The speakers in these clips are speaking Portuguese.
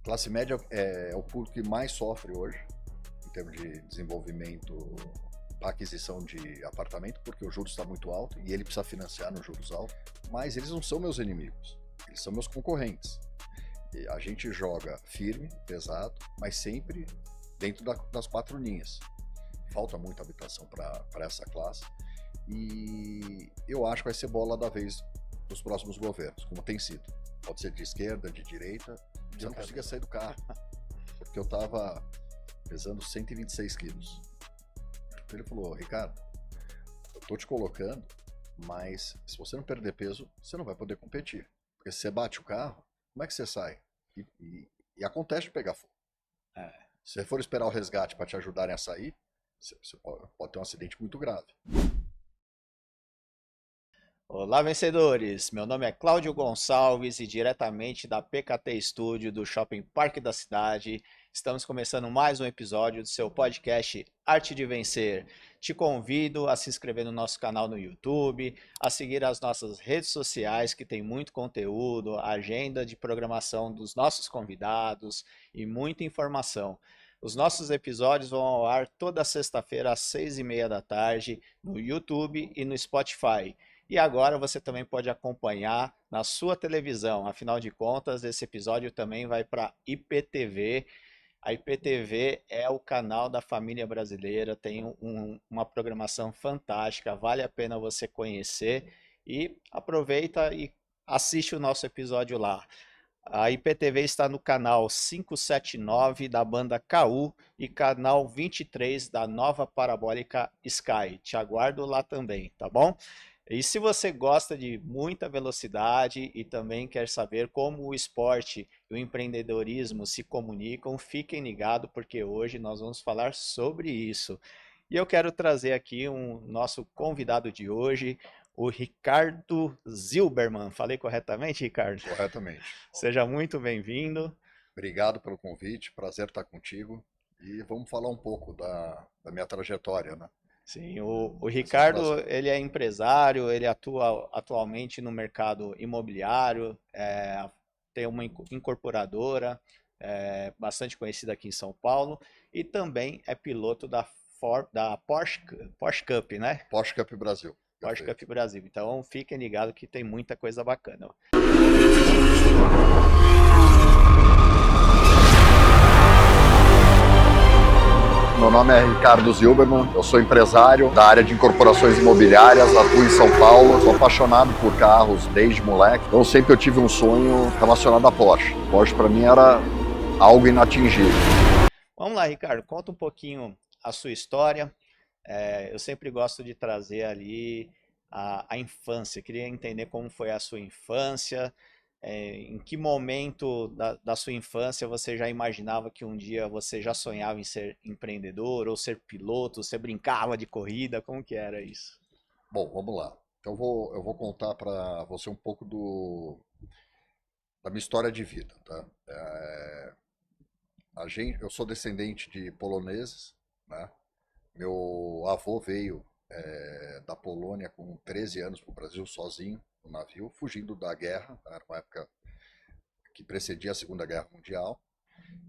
Classe média é o público que mais sofre hoje, em termos de desenvolvimento, aquisição de apartamento, porque o juros está muito alto e ele precisa financiar nos juros altos. Mas eles não são meus inimigos, eles são meus concorrentes. E a gente joga firme, pesado, mas sempre dentro das 4 linhas. Falta muita habitação para essa classe e eu acho que vai ser bola da vez dos próximos governos, como tem sido. Pode ser de esquerda, de direita. Eu não conseguia sair do carro, porque eu estava pesando 126 quilos. Ele falou, Ricardo, eu tô te colocando, mas se você não perder peso, você não vai poder competir. Porque se você bate o carro, como é que você sai? E acontece de pegar fogo. Se você for esperar o resgate para te ajudarem a sair, você pode ter um acidente muito grave. Olá, vencedores! Meu nome é Cláudio Gonçalves e diretamente da PKT Studio do Shopping Parque da Cidade, estamos começando mais um episódio do seu podcast Arte de Vencer. Te convido a se inscrever no nosso canal no YouTube, a seguir as nossas redes sociais que tem muito conteúdo, agenda de programação dos nossos convidados e muita informação. Os nossos episódios vão ao ar toda sexta-feira às 6h30 da tarde no YouTube e no Spotify. E agora você também pode acompanhar na sua televisão. Afinal de contas, esse episódio também vai para IPTV. A IPTV é o canal da família brasileira, tem uma programação fantástica, vale a pena você conhecer e aproveita e assiste o nosso episódio lá. A IPTV está no canal 579 da banda KU e canal 23 da nova parabólica Sky. Te aguardo lá também, tá bom? E se você gosta de muita velocidade e também quer saber como o esporte e o empreendedorismo se comunicam, fiquem ligados porque hoje nós vamos falar sobre isso. E eu quero trazer aqui nosso convidado de hoje, o Ricardo Zilberman. Falei corretamente, Ricardo? Corretamente. Seja muito bem-vindo. Obrigado pelo convite, prazer estar contigo. E vamos falar um pouco da minha trajetória, né? Sim, o Ricardo, ele é empresário, ele atua atualmente no mercado imobiliário, tem uma incorporadora bastante conhecida aqui em São Paulo e também é piloto da Porsche Cup, né? Porsche Cup Brasil. Porsche Cup Brasil. Então fiquem ligados que tem muita coisa bacana. Meu nome é Ricardo Zilberman, eu sou empresário da área de incorporações imobiliárias, atuo em São Paulo, sou apaixonado por carros desde moleque, então sempre eu tive um sonho relacionado à Porsche. Porsche para mim era algo inatingível. Vamos lá, Ricardo, conta um pouquinho a sua história. Eu sempre gosto de trazer ali a infância, queria entender como foi a sua infância. Em que momento da sua infância você já imaginava que um dia você já sonhava em ser empreendedor ou ser piloto, você brincava de corrida, como que era isso? Bom, vamos lá. Então eu vou contar para você um pouco da minha história de vida, tá? Eu sou descendente de poloneses, né? Meu avô veio da Polônia com 13 anos para o Brasil sozinho, no navio, fugindo da guerra. Era uma época que precedia a Segunda Guerra Mundial.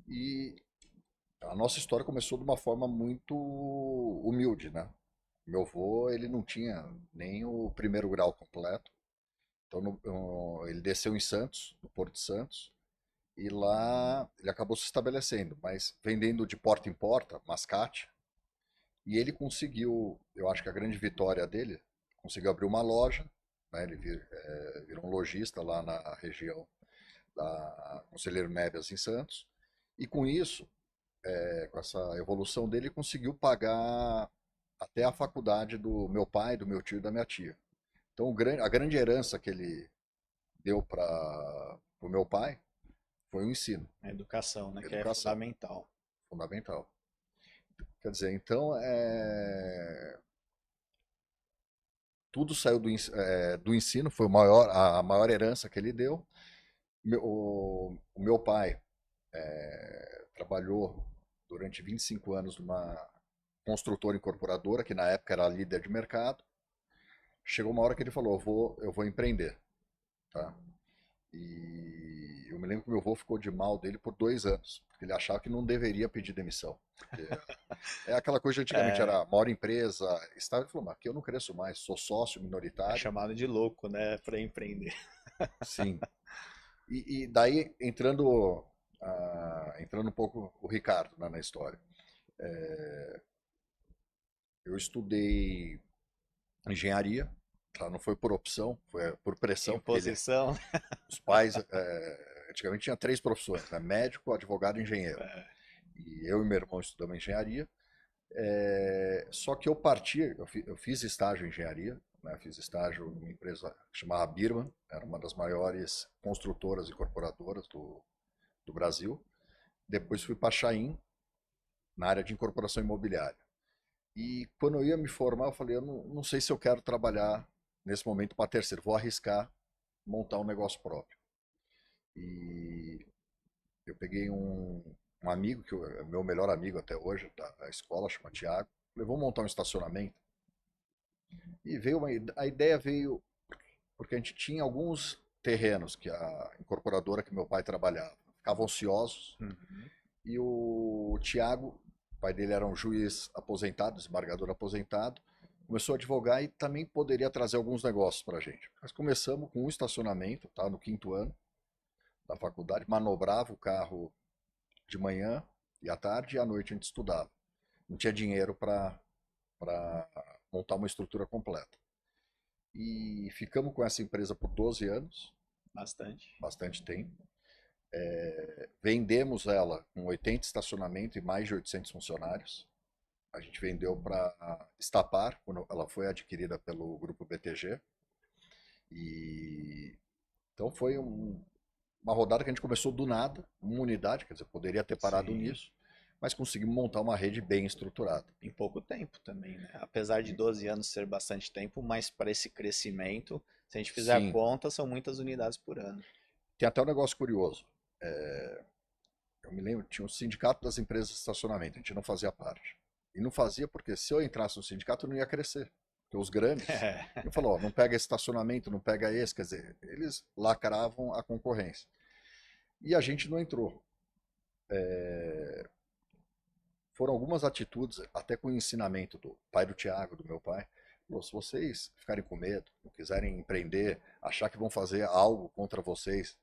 E a nossa história começou de uma forma muito humilde, né? Meu avô, ele não tinha nem o primeiro grau completo. Então, ele desceu em Santos, no Porto de Santos, e lá ele acabou se estabelecendo, mas vendendo de porta em porta, mascate. E ele conseguiu, eu acho que a grande vitória dele, conseguiu abrir uma loja, né? Ele virou um lojista lá na região da Conselheiro Neves, em Santos. E com isso, com essa evolução dele, ele conseguiu pagar até a faculdade do meu pai, do meu tio e da minha tia. Então, a grande herança que ele deu para o meu pai foi o ensino. A educação, né? Que é Educação. fundamental. Fundamental. Quer dizer, então, tudo saiu do ensino, foi a maior herança que ele deu. O meu pai trabalhou durante 25 anos numa construtora incorporadora, que na época era líder de mercado. Chegou uma hora que ele falou, eu vou empreender. Tá? E eu me lembro que meu avô ficou de mal dele por 2 anos, porque ele achava que não deveria pedir demissão. Porque é aquela coisa de antigamente, É, era a maior empresa, estava, ele falou, mas aqui eu não cresço mais, sou sócio é minoritário. chamado de louco, né, para empreender. Sim. E daí, entrando um pouco o Ricardo, né, na história. Eu estudei engenharia, tá? Não foi por opção, foi por pressão, porque Imposição. os pais, antigamente tinha 3 profissões, né? Médico, advogado e engenheiro. É, E eu e meu irmão estudamos engenharia. Só que eu fiz estágio em engenharia, né? Fiz estágio em uma empresa que chamava Birman, era uma das maiores construtoras e incorporadoras do Brasil. Depois fui para a Chain, na área de incorporação imobiliária. E quando eu ia me formar, eu falei, eu não sei se eu quero trabalhar nesse momento para terceiro, vou arriscar montar um negócio próprio. E eu peguei um amigo, é meu melhor amigo até hoje, da escola, chama Thiago. Falei, vamos montar um estacionamento. E a ideia veio porque a gente tinha alguns terrenos que a incorporadora que meu pai trabalhava ficavam ociosos. uhum. E o Thiago, o pai dele era um juiz aposentado, desembargador aposentado, começou a advogar e também poderia trazer alguns negócios para a gente. Nós começamos com um estacionamento, tá, no 5º ano da faculdade, manobrava o carro de manhã e à tarde, e à noite a gente estudava. Não tinha dinheiro para montar uma estrutura completa. E ficamos com essa empresa por 12 anos, Bastante. bastante tempo. Vendemos ela com 80 estacionamentos e mais de 800 funcionários. A gente vendeu para Estapar, quando ela foi adquirida pelo grupo BTG. E então foi uma rodada que a gente começou do nada, uma unidade, quer dizer, poderia ter parado Sim. nisso, mas conseguimos montar uma rede bem estruturada. Em pouco tempo também, né? Apesar de 12 anos ser bastante tempo, mas para esse crescimento, se a gente fizer a Sim, conta, são muitas unidades por ano. tem até um negócio curioso. Eu me lembro, tinha um sindicato das empresas de estacionamento, a gente não fazia parte. E não fazia porque se eu entrasse no sindicato eu não ia crescer. Porque os grandes, É, eu falou, ó, não pega esse estacionamento, não pega esse, quer dizer, eles lacravam a concorrência. E a gente não entrou. Foram algumas atitudes, até com o ensinamento do pai do Tiago, do meu pai. Falou, se vocês ficarem com medo, não quiserem empreender, achar que vão fazer algo contra vocês,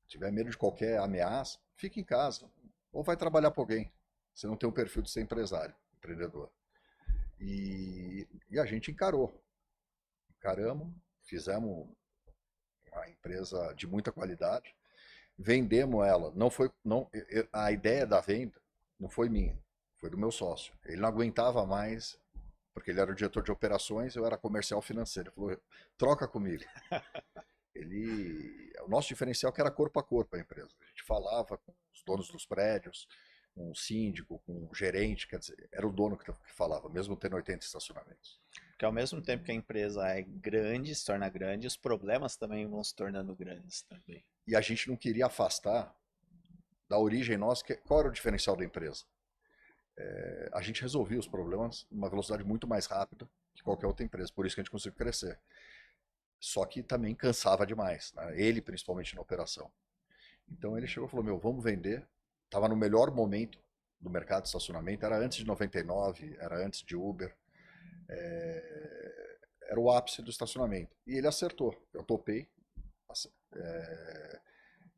tiver medo de qualquer ameaça, fique em casa. Ou vai trabalhar para alguém. Você não tem um perfil de ser empresário, empreendedor. E a gente encarou. Encaramos, fizemos uma empresa de muita qualidade, vendemos ela. Não foi, não, a ideia da venda não foi minha, foi do meu sócio. Ele não aguentava mais, porque ele era o diretor de operações, eu era comercial financeiro. Ele falou, troca comigo. O nosso diferencial é que era corpo a corpo a empresa. A gente falava com os donos dos prédios, com o síndico, com o gerente, quer dizer, era o dono que falava, mesmo tendo 80 estacionamentos. porque ao mesmo tempo que a empresa é grande, se torna grande, os problemas também vão se tornando grandes também. E a gente não queria afastar da origem nossa, qual era o diferencial da empresa? A gente resolvia os problemas numa velocidade muito mais rápida que qualquer outra empresa, por isso que a gente conseguiu crescer. Só que também cansava demais, né? Ele principalmente na operação. Então ele chegou e falou, meu, vamos vender. Estava no melhor momento do mercado de estacionamento, era antes de 99, era antes de Uber, era o ápice do estacionamento. E ele acertou, eu topei,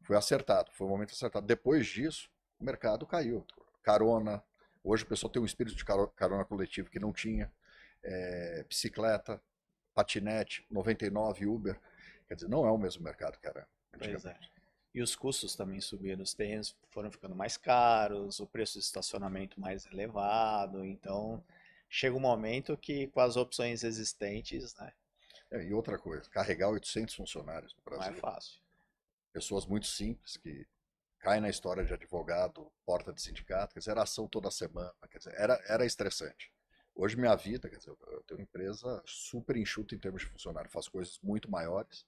foi acertado, foi um momento acertado. Depois disso, o mercado caiu. Carona, hoje o pessoal tem um espírito de carona coletivo que não tinha, bicicleta, patinete, 99, Uber. Quer dizer, não é o mesmo mercado que era Pois é. antigamente. E os custos também subiram, os terrenos foram ficando mais caros, o preço de estacionamento mais elevado, então chega um momento que com as opções existentes, né, E outra coisa, carregar 800 funcionários no não é Brasil, fácil. pessoas muito simples que caem na história de advogado, porta de sindicato, quer dizer, era ação toda semana, quer dizer, era estressante. Hoje minha vida, quer dizer, eu tenho uma empresa super enxuta em termos de funcionário, faço coisas muito maiores,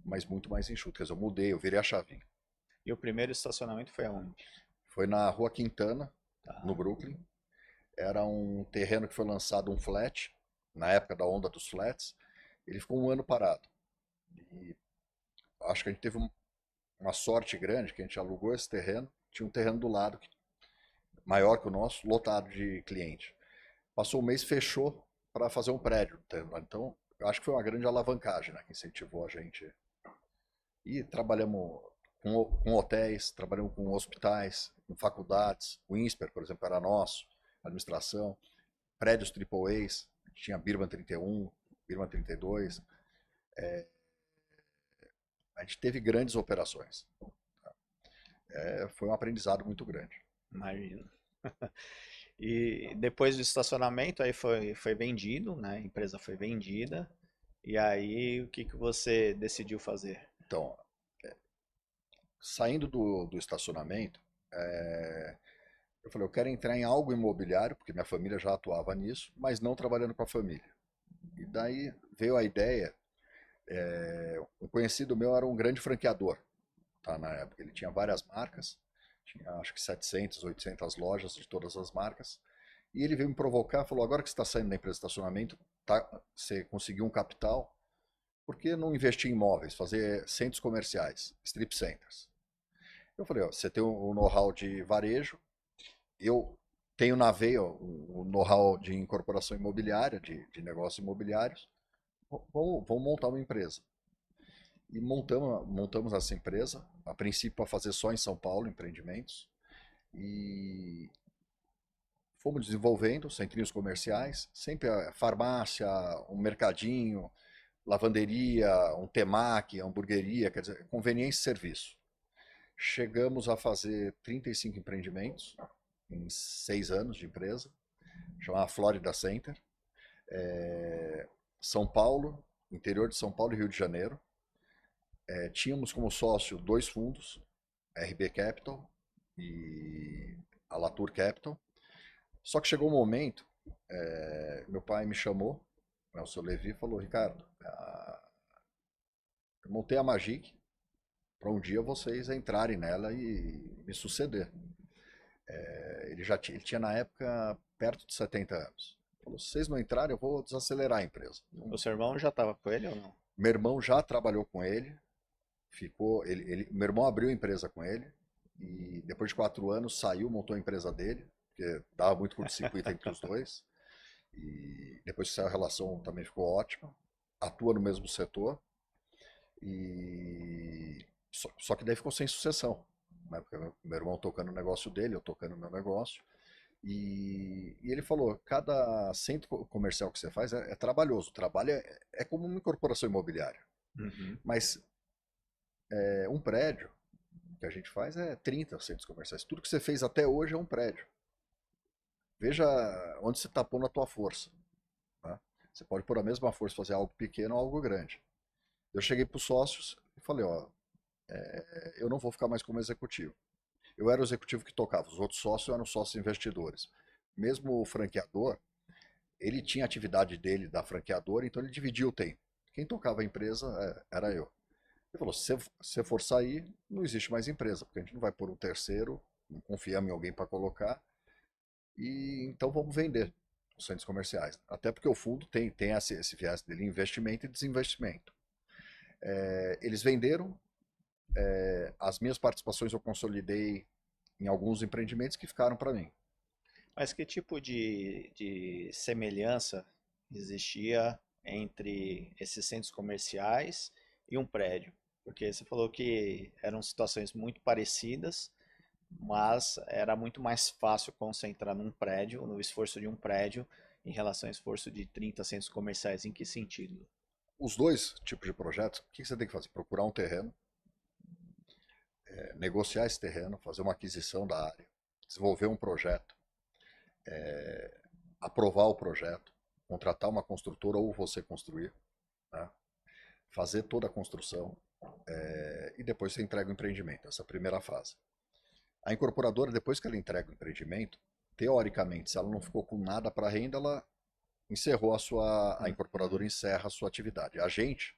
mas muito mais enxuta. Quer dizer, eu mudei, eu virei a chavinha. E o primeiro estacionamento foi aonde? Foi na Rua Quintana, no Tá. Brooklyn. Era um terreno que foi lançado um flat, na época da onda dos flats. Ele ficou um ano parado. E acho que a gente teve uma sorte grande, que a gente alugou esse terreno, tinha um terreno do lado, maior que o nosso, lotado de cliente. Passou um mês, fechou para fazer um prédio. Então, eu acho que foi uma grande alavancagem, né, que incentivou a gente. E trabalhamos com hotéis, trabalhamos com hospitais, com faculdades. O INSPER, por exemplo, era nosso, administração. Prédios AAAs, tinha Birman 31, Birman 32. A gente teve grandes operações. Foi um aprendizado muito grande. Imagino. E depois do estacionamento, aí foi vendido, né? A empresa foi vendida. E aí, o que que você decidiu fazer? Então, saindo do estacionamento, eu falei, eu quero entrar em algo imobiliário, porque minha família já atuava nisso, mas não trabalhando com a família. E daí veio a ideia, um conhecido meu era um grande franqueador, tá, na época. Ele tinha várias marcas, tinha acho que 700, 800 lojas de todas as marcas. E ele veio me provocar, falou, agora que você está saindo da empresa de estacionamento, tá, você conseguiu um capital, por que não investir em imóveis, fazer centros comerciais, strip centers? Eu falei, ó, você tem o know-how de varejo, eu tenho na veia o know-how de incorporação imobiliária, de negócios imobiliários, vamos montar uma empresa. E montamos essa empresa, a princípio para fazer só em São Paulo, empreendimentos, e fomos desenvolvendo centrinhos comerciais, sempre a farmácia, um mercadinho, lavanderia, um temaki, hamburgueria, quer dizer, conveniência e serviço. Chegamos a fazer 35 empreendimentos em 6 anos de empresa, chamava Florida Center, São Paulo, interior de São Paulo e Rio de Janeiro. Tínhamos como sócio 2 fundos, RB Capital e a Latour Capital. Só que chegou um momento, meu pai me chamou, né, o seu Levi, e falou, Ricardo, eu montei a Magic para um dia vocês entrarem nela e me suceder. Ele tinha na época perto de 70 anos. Ele falou, se vocês não entrarem, eu vou desacelerar a empresa. Então, O seu irmão já estava com ele ou não? meu irmão já trabalhou com ele, meu irmão abriu a empresa com ele, e depois de 4 anos saiu, montou a empresa dele, porque dava muito curto-circuito entre os dois. E depois que saiu a relação também ficou ótima. Atua no mesmo setor. E só que daí ficou sem sucessão, né? Porque meu irmão tocando o negócio dele, eu tocando o meu negócio. E ele falou, cada centro comercial que você faz é trabalhoso. O trabalho é como uma incorporação imobiliária. Uhum. Mas um prédio que a gente faz é 30 centros comerciais. Tudo que você fez até hoje é um prédio. Veja onde você está pondo a tua força. Tá? Você pode pôr a mesma força fazer algo pequeno ou algo grande. Eu cheguei para os sócios e falei, ó, eu não vou ficar mais como executivo. Eu era o executivo que tocava, os outros sócios eram sócios investidores. Mesmo o franqueador, ele tinha a atividade dele da franqueadora, então ele dividia o tempo. Quem tocava a empresa era eu. Ele falou, se você for sair, não existe mais empresa, porque a gente não vai pôr um terceiro, não confiamos em alguém para colocar, e então vamos vender os centros comerciais. Até porque o fundo tem esse viés dele, investimento e desinvestimento. Eles venderam, as minhas participações eu consolidei em alguns empreendimentos que ficaram para mim. Mas que tipo de semelhança existia entre esses centros comerciais e um prédio? Porque você falou que eram situações muito parecidas, mas era muito mais fácil concentrar num prédio, no esforço de um prédio, em relação ao esforço de 30 centros comerciais. Em que sentido? Os dois tipos de projetos, o que você tem que fazer? Procurar um terreno, negociar esse terreno, fazer uma aquisição da área, desenvolver um projeto, aprovar o projeto, contratar uma construtora ou você construir, né? Fazer toda a construção, e depois você entrega o empreendimento, essa é a primeira fase. A incorporadora, depois que ela entrega o empreendimento, teoricamente, se ela não ficou com nada para renda, ela encerrou a incorporadora encerra a sua atividade. A gente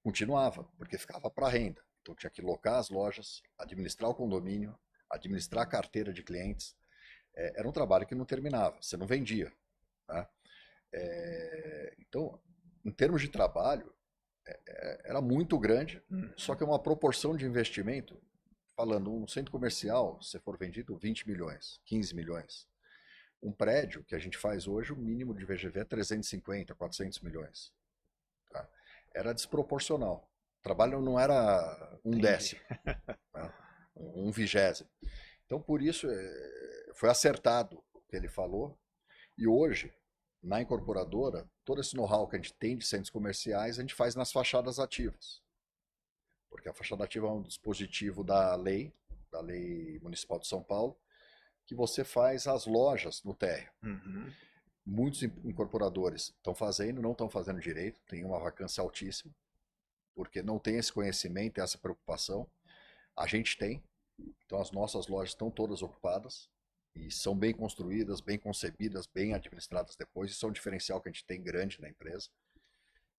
continuava, porque ficava para renda. Então tinha que locar as lojas, administrar o condomínio, administrar a carteira de clientes. Era um trabalho que não terminava, você não vendia. Tá? Então, em termos de trabalho, era muito grande, Uhum. só que é uma proporção de investimento, falando, um centro comercial, se for vendido 20 milhões, 15 milhões. Um prédio que a gente faz hoje, o mínimo de VGV é 350, 400 milhões. Tá? Era desproporcional. O trabalho não era um Entendi. décimo, né? Um vigésimo. Então, por isso, foi acertado o que ele falou. E hoje, na incorporadora, todo esse know-how que a gente tem de centros comerciais, a gente faz nas fachadas ativas. Porque a fachada ativa é um dispositivo da Lei Municipal de São Paulo, que você faz as lojas no térreo. Uhum. Muitos incorporadores estão fazendo, não estão fazendo direito, tem uma vacância altíssima, porque não tem esse conhecimento, essa preocupação. A gente tem, então as nossas lojas estão todas ocupadas e são bem construídas, bem concebidas, bem administradas depois. Isso é um diferencial que a gente tem grande na empresa.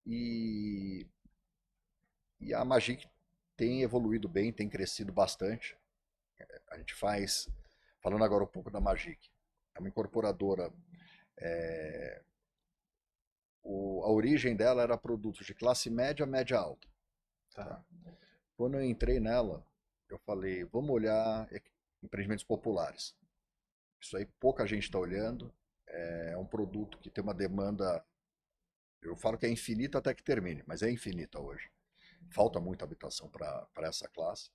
E, e a Magic tem evoluído bem, tem crescido bastante. A gente faz, falando agora um pouco da Magic, é uma incorporadora. A origem dela era produtos de classe média, média alta. Tá. Tá? Quando eu entrei nela, eu falei, vamos olhar empreendimentos populares. Isso aí pouca gente está olhando. É um produto que tem uma demanda, eu falo que é infinita até que termine, mas é infinita hoje. Falta muita habitação para essa classe.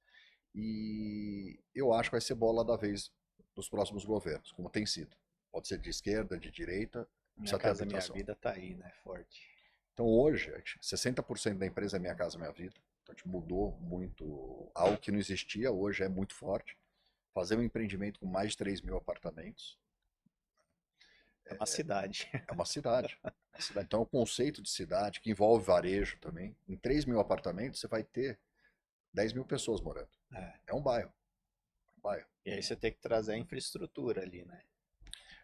E eu acho que vai ser bola da vez dos próximos governos, como tem sido. Pode ser de esquerda, de direita, Minha precisa ter Casa Minha habitação. Vida tá aí, né? Forte. Então hoje, 60% da empresa é Minha Casa Minha Vida. Então a gente mudou muito algo que não existia, hoje é muito forte. Fazer um empreendimento com mais de 3 mil apartamentos É uma cidade. é uma cidade. Uma cidade. Então é um conceito de cidade que envolve varejo também. Em 3 mil apartamentos você vai ter 10 mil pessoas morando. É. É um bairro. Um bairro. E aí você tem que trazer a infraestrutura ali, né?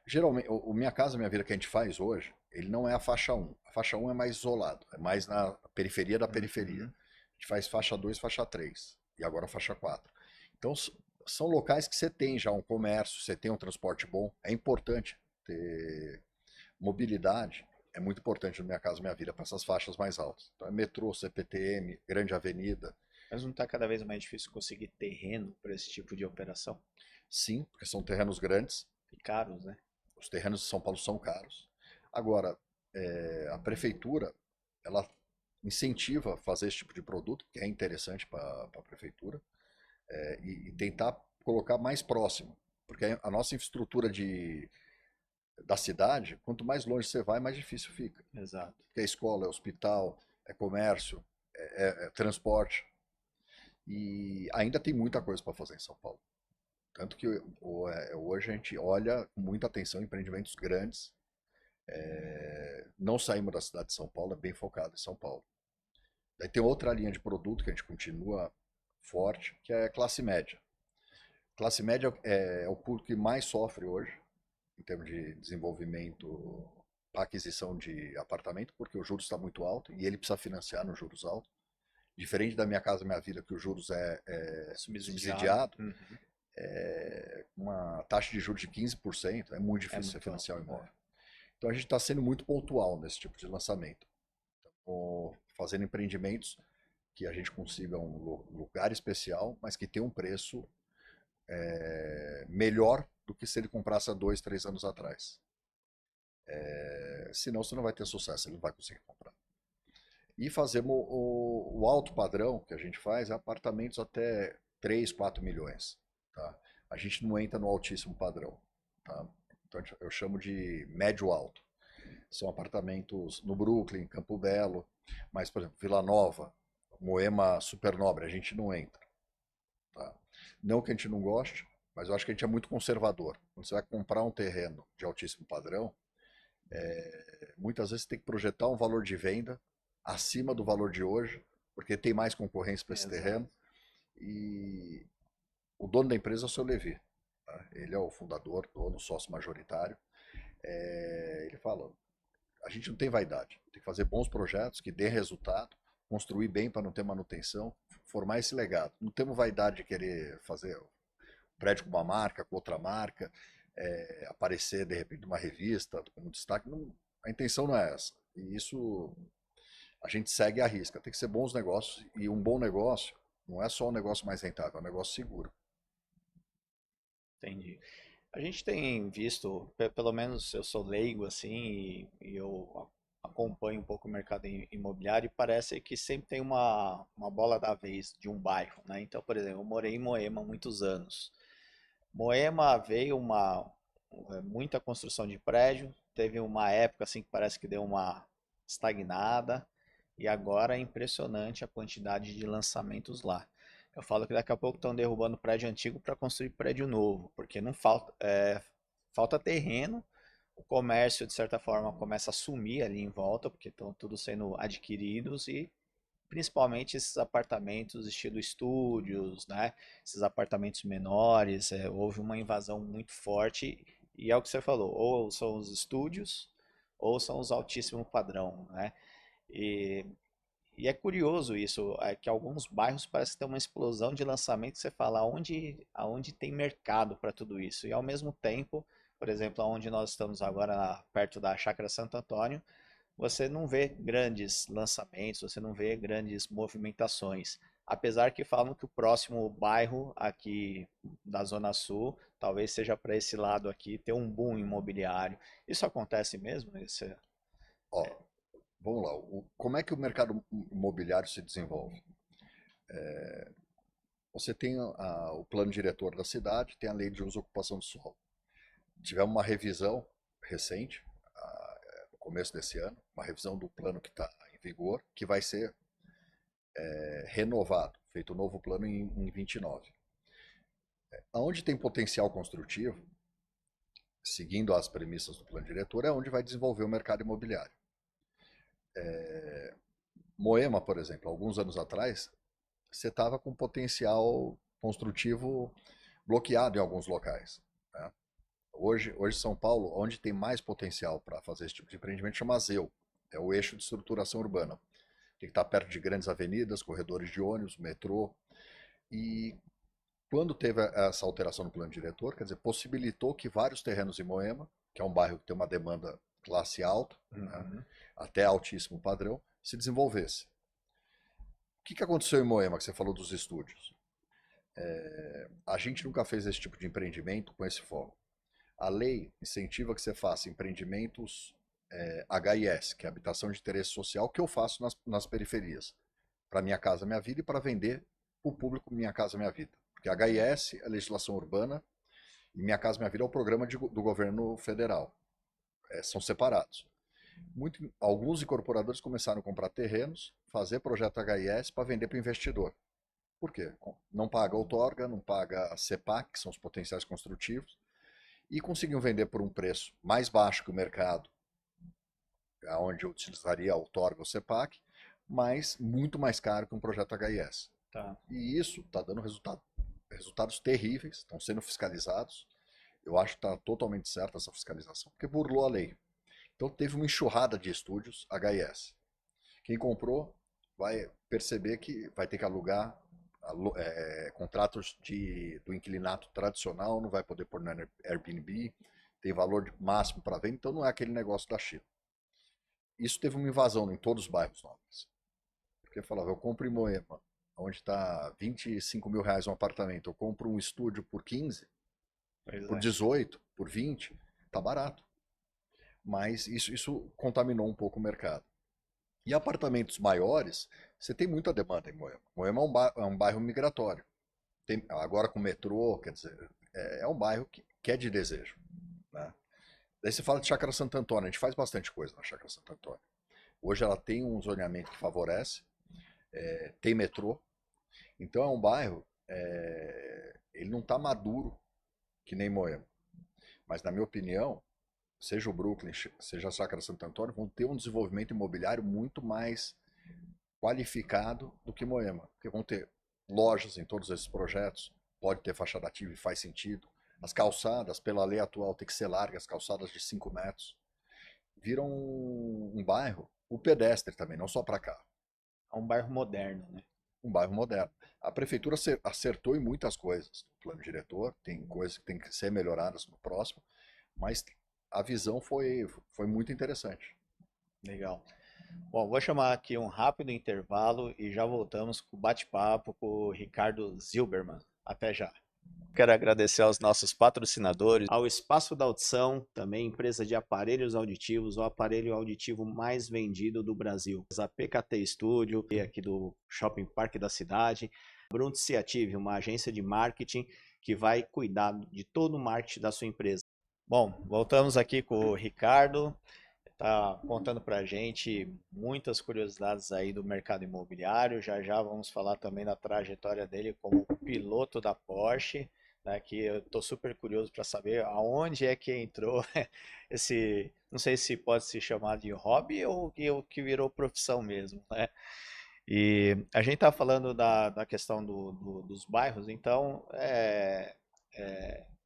Geralmente, o Minha Casa Minha Vida que a gente faz hoje, ele não é a faixa 1. A faixa 1 é mais isolado, é mais na periferia da periferia. Uhum. A gente faz faixa 2, faixa 3 e agora faixa 4. Então são locais que você tem já um comércio, você tem um transporte bom. É importante ter mobilidade, é muito importante no Minha Casa Minha Vida para essas faixas mais altas. Então é metrô, CPTM, grande avenida. Mas não tá cada vez mais difícil conseguir terreno para esse tipo de operação? Sim, porque são terrenos grandes. E caros, né? Os terrenos de São Paulo são caros. Agora, a prefeitura, ela incentiva a fazer esse tipo de produto, que é interessante para a prefeitura, e tentar colocar mais próximo. Porque a nossa infraestrutura da cidade, quanto mais longe você vai, mais difícil fica. Exato. Porque é escola, é hospital, é comércio, é transporte. E ainda tem muita coisa para fazer em São Paulo. Tanto que hoje a gente olha com muita atenção em empreendimentos grandes. Não saímos da cidade de São Paulo, é bem focado em São Paulo. Daí tem outra linha de produto que a gente continua forte, que é classe média. Classe média é o público que mais sofre hoje, em termos de desenvolvimento, aquisição de apartamento, porque o juros está muito alto e ele precisa financiar nos juros altos. Diferente da Minha Casa Minha Vida, que os juros é subsidiado, Uhum. uma taxa de juros de 15%, é muito difícil você financiar o alto, imóvel. Então a gente está sendo muito pontual nesse tipo de lançamento. Então, fazendo empreendimentos que a gente consiga um lugar especial, mas que tenha um preço melhor do que se ele comprasse há 2, 3 anos atrás. Senão você não vai ter sucesso, ele não vai conseguir comprar. E fazemos o alto padrão que a gente faz é apartamentos até 3, 4 milhões. Tá? A gente não entra no altíssimo padrão. Tá? Então eu chamo de médio alto. São apartamentos no Brooklyn, Campo Belo, mas, por exemplo, Vila Nova, Moema Supernobre, a gente não entra. Tá? Não que a gente não goste, mas eu acho que a gente é muito conservador. Quando você vai comprar um terreno de altíssimo padrão, muitas vezes você tem que projetar um valor de venda acima do valor de hoje, porque tem mais concorrência para esse terreno. E o dono da empresa é o seu Levi. Tá? Ele é o fundador, dono, sócio majoritário. Ele fala, a gente não tem vaidade, tem que fazer bons projetos que dêem resultado, construir bem para não ter manutenção, formar esse legado. Não temos vaidade de querer fazer um prédio com uma marca, com outra marca, aparecer de repente numa revista como destaque. Não, a intenção não é essa. E isso A gente segue a risca. Tem que ser bons negócios e um bom negócio não é só um negócio mais rentável, é um negócio seguro. Entendi. A gente tem visto, pelo menos eu sou leigo assim, e eu acompanho um pouco o mercado imobiliário e parece que sempre tem uma bola da vez de um bairro, né? Então, por exemplo, eu morei em Moema há muitos anos. Moema veio muita construção de prédio, teve uma época assim que parece que deu uma estagnada e agora é impressionante a quantidade de lançamentos lá. Eu falo que daqui a pouco estão derrubando prédio antigo para construir prédio novo, porque não falta, falta terreno, o comércio de certa forma começa a sumir ali em volta, porque estão tudo sendo adquiridos e principalmente esses apartamentos estilo estúdios, né? Esses apartamentos menores, houve uma invasão muito forte e é o que você falou, ou são os estúdios ou são os altíssimo padrão, né? E, e é curioso isso, é que alguns bairros parece que tem uma explosão de lançamento, você fala aonde tem mercado para tudo isso. E ao mesmo tempo, por exemplo, onde nós estamos agora, perto da Chácara Santo Antônio, você não vê grandes lançamentos, você não vê grandes movimentações. Apesar que falam que o próximo bairro aqui da Zona Sul, talvez seja para esse lado aqui, ter um boom imobiliário. Isso acontece mesmo? Ó, vamos lá. Como é que o mercado imobiliário se desenvolve? Você tem o plano diretor da cidade, tem a lei de uso e ocupação do solo. Tivemos uma revisão recente, no começo desse ano, uma revisão do plano que está em vigor, que vai ser renovado, feito um novo plano em 29. Onde tem potencial construtivo, seguindo as premissas do plano diretor, é onde vai desenvolver o mercado imobiliário. Moema, por exemplo, alguns anos atrás, você estava com potencial construtivo bloqueado em alguns locais. Né? Hoje, São Paulo, onde tem mais potencial para fazer esse tipo de empreendimento, chama ZEU. É o eixo de estruturação urbana. Tem que estar perto de grandes avenidas, corredores de ônibus, metrô. E quando teve essa alteração no plano diretor, quer dizer, possibilitou que vários terrenos em Moema, que é um bairro que tem uma demanda classe alta, né, até altíssimo padrão, se desenvolvesse. O que aconteceu em Moema, que você falou dos estúdios? A gente nunca fez esse tipo de empreendimento com esse foco. A lei incentiva que você faça empreendimentos HIS, que é habitação de interesse social, que eu faço nas periferias, para Minha Casa Minha Vida e para vender para o público Minha Casa Minha Vida. Porque HIS é legislação urbana e Minha Casa Minha Vida é o programa do governo federal. São separados. Alguns incorporadores começaram a comprar terrenos, fazer projeto HIS para vender para o investidor. Por quê? Não paga outorga, não paga CEPAC, que são os potenciais construtivos, e conseguiam vender por um preço mais baixo que o mercado, onde eu utilizaria a outorga ou CEPAC, mas muito mais caro que um projeto HIS. Tá. E isso está dando resultados terríveis, estão sendo fiscalizados. Eu acho que está totalmente certa essa fiscalização, porque burlou a lei. Então teve uma enxurrada de estúdios HIS. Quem comprou vai perceber que vai ter que alugar contratos do inquilinato tradicional, não vai poder pôr no Airbnb, tem valor máximo para venda, então não é aquele negócio da China. Isso teve uma invasão em todos os bairros nobres. Porque eu falava, eu compro em Moema, onde está 25 mil reais um apartamento, eu compro um estúdio por 15, por 18, por 20, tá barato. Mas isso contaminou um pouco o mercado. E apartamentos maiores, você tem muita demanda em Moema. Moema é um bairro migratório. Agora com metrô, quer dizer, é um bairro que é de desejo. Né? Daí você fala de Chácara Santo Antônio, a gente faz bastante coisa na Chácara Santo Antônio. Hoje ela tem um zoneamento que favorece, tem metrô, então é um bairro, ele não está maduro que nem Moema. Mas na minha opinião, seja o Brooklyn, seja a Chácara Santo Antônio, vão ter um desenvolvimento imobiliário muito mais qualificado do que Moema. Porque vão ter lojas em todos esses projetos, pode ter fachada ativa e faz sentido. As calçadas, pela lei atual, tem que ser largas, calçadas de 5 metros. Viram um bairro, o pedestre também, não só para carro. É um bairro moderno, né? Um bairro moderno. A prefeitura acertou em muitas coisas. O plano diretor, tem coisas que tem que ser melhoradas no próximo, mas a visão foi muito interessante. Legal. Bom, vou chamar aqui um rápido intervalo e já voltamos com o bate-papo com o Ricardo Zilberman. Até já. Quero agradecer aos nossos patrocinadores, ao Espaço da Audição, também empresa de aparelhos auditivos, o aparelho auditivo mais vendido do Brasil. A PKT Studio, aqui do Shopping Parque da Cidade. Brunt Ciative, uma agência de marketing que vai cuidar de todo o marketing da sua empresa. Bom, voltamos aqui com o Ricardo. Tá contando para a gente muitas curiosidades aí do mercado imobiliário. Já já vamos falar também da trajetória dele como piloto da Porsche, né, que eu estou super curioso para saber aonde é que entrou esse, não sei se pode se chamar de hobby ou que virou profissão mesmo, né? E a gente está falando da questão dos bairros, então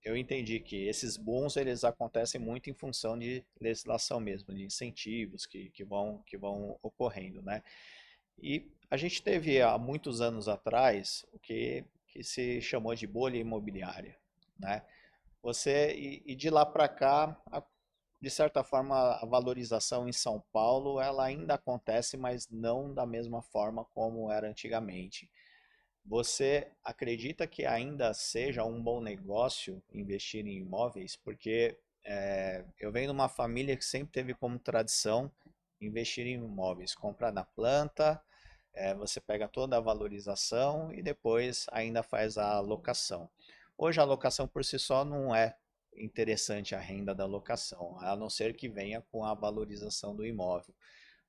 eu entendi que esses bons eles acontecem muito em função de legislação mesmo, de incentivos que vão ocorrendo, né? E a gente teve há muitos anos atrás o que se chamou de bolha imobiliária, né? E de lá para cá, de certa forma, a valorização em São Paulo ela ainda acontece, mas não da mesma forma como era antigamente. Você acredita que ainda seja um bom negócio investir em imóveis? Porque eu venho de uma família que sempre teve como tradição investir em imóveis, comprar na planta, você pega toda a valorização e depois ainda faz a locação. Hoje a locação por si só não é interessante a renda da locação, a não ser que venha com a valorização do imóvel.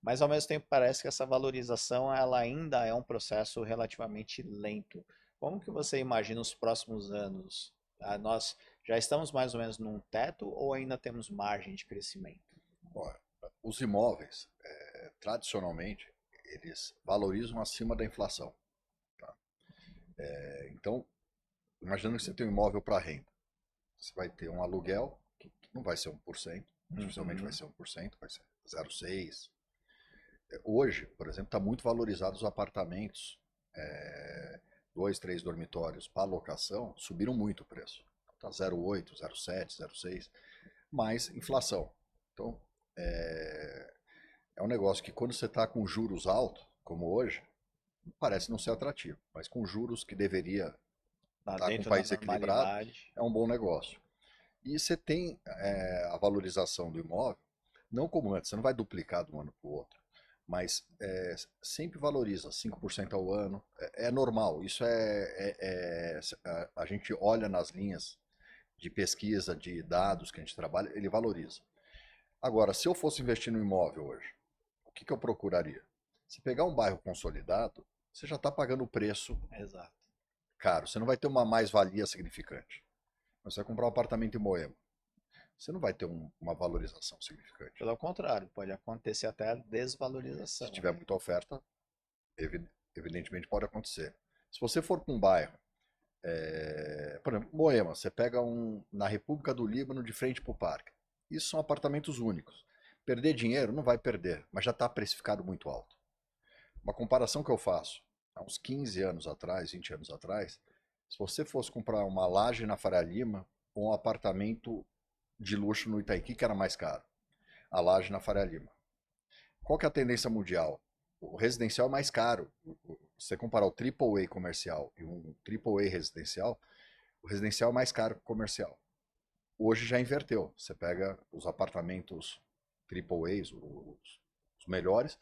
Mas ao mesmo tempo parece que essa valorização ela ainda é um processo relativamente lento. Como que você imagina os próximos anos? Nós já estamos mais ou menos num teto ou ainda temos margem de crescimento? Olha, os imóveis, tradicionalmente, eles valorizam acima da inflação. Tá? Então, imaginando que você tem um imóvel para renda, você vai ter um aluguel, que não vai ser 1%, dificilmente vai Uhum. ser 1%, vai ser 0,6%. Hoje, por exemplo, está muito valorizado os apartamentos, dois, três dormitórios para locação, subiram muito o preço. Está 0,8, 0,7, 0,6, mais inflação. Então, é um negócio que quando você está com juros altos, como hoje, parece não ser atrativo, mas com juros que deveria Está estar com o dentro da país equilibrado, normalidade. é um bom negócio. E você tem a valorização do imóvel, não como antes, você não vai duplicar de um ano para o outro, mas sempre valoriza 5% ao ano, é normal, isso a gente olha nas linhas de pesquisa, de dados que a gente trabalha, ele valoriza. Agora, se eu fosse investir no imóvel hoje, o que eu procuraria? Se pegar um bairro consolidado, você já está pagando o preço Exato. caro, você não vai ter uma mais-valia significante. Você vai comprar um apartamento em Moema, você não vai ter uma valorização significante. Pelo contrário, pode acontecer até a Se desvalorização, tiver né? muita oferta, evidentemente pode acontecer. Se você for para um bairro, por exemplo, Moema, você pega na República do Líbano de frente para o parque. Isso são apartamentos únicos. Perder dinheiro não vai perder, mas já está precificado muito alto. Uma comparação que eu faço, há uns 15 anos atrás, 20 anos atrás, se você fosse comprar uma laje na Faria Lima ou um apartamento de luxo no Itaiqui, que era mais caro, a laje na Faria Lima. Qual que é a tendência mundial? O residencial é mais caro. Se você comparar o AAA comercial e um AAA residencial, o residencial é mais caro que o comercial. Hoje já inverteu. Você pega os apartamentos AAAs, os melhores,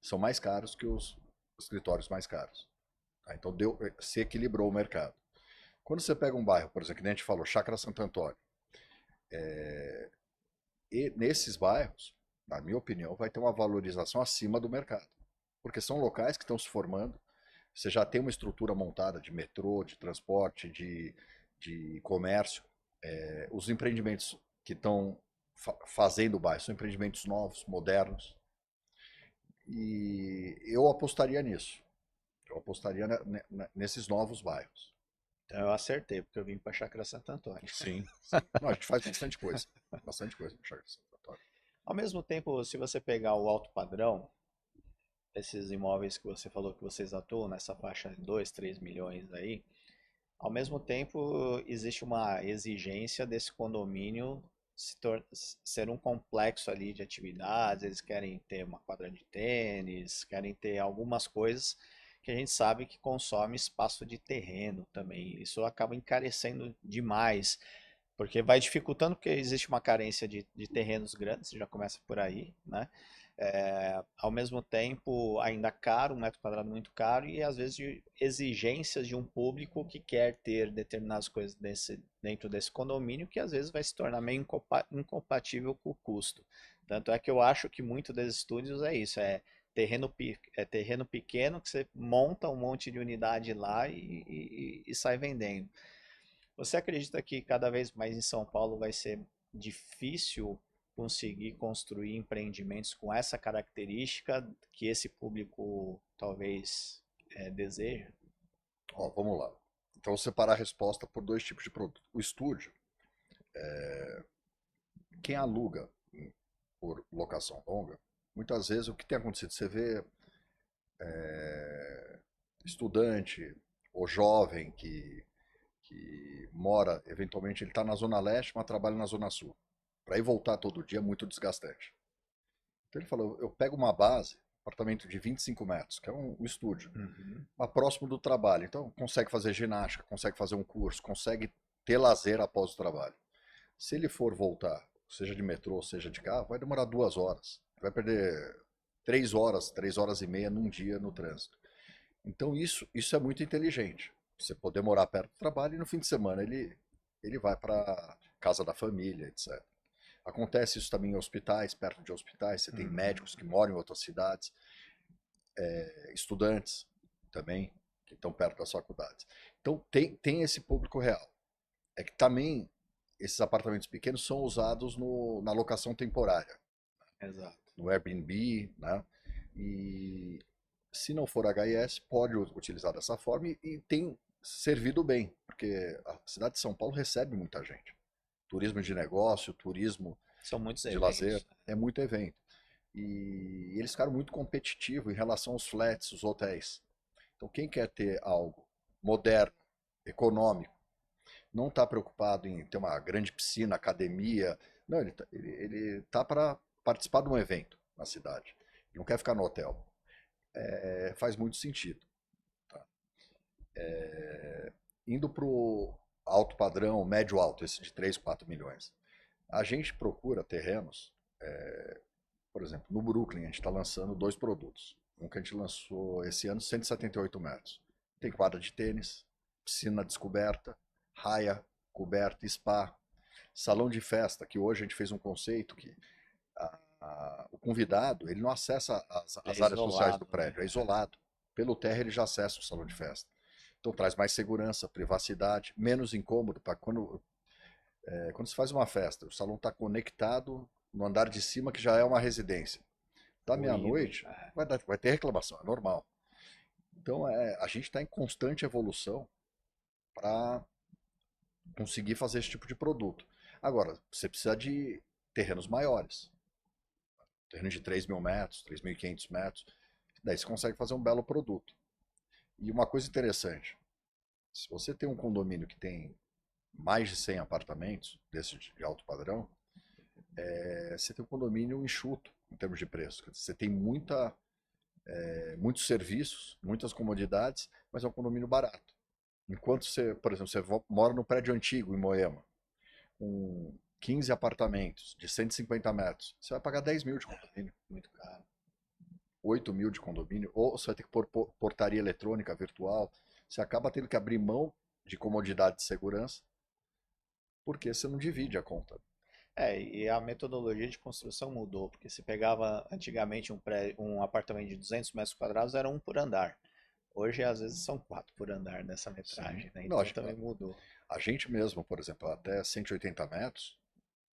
são mais caros que os escritórios mais caros. Tá? Então se equilibrou o mercado. Quando você pega um bairro, por exemplo, que nem a gente falou, Chácara Santo Antônio, e nesses bairros, na minha opinião, vai ter uma valorização acima do mercado. Porque são locais que estão se formando, você já tem uma estrutura montada de metrô, de transporte, de comércio. Os empreendimentos que estão fazendo o bairro são empreendimentos novos, modernos. E eu apostaria nisso. Eu apostaria nesses novos bairros. Então eu acertei, porque eu vim para Chácara Santo Antônio. Sim, sim. Não, a gente faz bastante coisa. Bastante coisa no Chácara Santo Antônio. Ao mesmo tempo, se você pegar o alto padrão, esses imóveis que você falou que vocês atuam nessa faixa de 2, 3 milhões aí, ao mesmo tempo existe uma exigência desse condomínio ser um complexo ali de atividades, eles querem ter uma quadra de tênis, querem ter algumas coisas que a gente sabe que consome espaço de terreno também. Isso acaba encarecendo demais, porque vai dificultando, porque existe uma carência de terrenos grandes, já começa por aí, né? Ao mesmo tempo, ainda caro, um metro quadrado muito caro, e às vezes de exigências de um público que quer ter determinadas coisas dentro desse condomínio, que às vezes vai se tornar meio incompatível com o custo. Tanto é que eu acho que muito desses estúdios é isso, é terreno pequeno que você monta um monte de unidade lá e sai vendendo. Você acredita que cada vez mais em São Paulo vai ser difícil conseguir construir empreendimentos com essa característica que esse público talvez deseja? Ó, vamos lá. Então, vou separar a resposta por dois tipos de produto. O estúdio, quem aluga por locação longa, muitas vezes o que tem acontecido, você vê estudante ou jovem que mora, eventualmente ele está na Zona Leste, mas trabalha na Zona Sul. Para ir voltar todo dia é muito desgastante. Então ele falou, eu pego uma base, apartamento de 25 metros, que é um estúdio, Uhum. mas próximo do trabalho. Então consegue fazer ginástica, consegue fazer um curso, consegue ter lazer após o trabalho. Se ele for voltar, seja de metrô, seja de carro, vai demorar 2 horas. Vai perder 3 horas, 3 horas e meia num dia no trânsito. Então isso é muito inteligente. Você poder morar perto do trabalho e no fim de semana ele vai para casa da família, etc. Acontece isso também em hospitais, perto de hospitais. Você tem Uhum. médicos que moram em outras cidades, estudantes também, que estão perto das faculdades. Então tem esse público real. É que também esses apartamentos pequenos são usados na locação temporária, Exato. no Airbnb, né? E se não for HIS, pode utilizar dessa forma e tem servido bem, porque a cidade de São Paulo recebe muita gente. Turismo de negócio, turismo São muitos de lazer, eventos. é muito evento. E eles ficaram muito competitivos em relação aos flats, os hotéis. Então, quem quer ter algo moderno, econômico, não está preocupado em ter uma grande piscina, academia. Não, ele tá para participar de um evento na cidade. Não quer ficar no hotel. Faz muito sentido. Tá? Indo para o alto padrão, médio alto, esse de 3, 4 milhões. A gente procura terrenos, por exemplo, no Brooklyn a gente está lançando dois produtos. Um que a gente lançou esse ano, 178 metros. Tem quadra de tênis, piscina descoberta, raia coberta, spa, salão de festa, que hoje a gente fez um conceito que o convidado ele não acessa É as áreas sociais do isolado, prédio, é né? isolado. Pelo térreo ele já acessa o salão de festa. Então traz mais segurança, privacidade, menos incômodo para quando se faz uma festa, o salão está conectado no andar de cima, que já é uma residência. Da Ruído. meia-noite, vai ter reclamação, é normal. Então, a gente está em constante evolução para conseguir fazer esse tipo de produto. Agora, você precisa de terrenos maiores. Terreno de 3.000 metros, 3.500 metros. Daí você consegue fazer um belo produto. E uma coisa interessante, se você tem um condomínio que tem mais de 100 apartamentos, desse de alto padrão, você tem um condomínio enxuto em termos de preço. Você tem muitos serviços, muitas comodidades, mas é um condomínio barato. Enquanto você, por exemplo, você mora no prédio antigo em Moema, com 15 apartamentos de 150 metros, você vai pagar 10 mil de condomínio, Muito caro. 8 mil de condomínio, ou você vai ter que pôr portaria eletrônica virtual. Você acaba tendo que abrir mão de comodidade de segurança, porque você não divide a conta. E a metodologia de construção mudou, porque se pegava antigamente um apartamento de 200 metros quadrados, era um por andar. Hoje, às vezes, são quatro por andar nessa Sim. metragem, né? Não, Então também mudou. a gente mesmo, por exemplo, até 180 metros,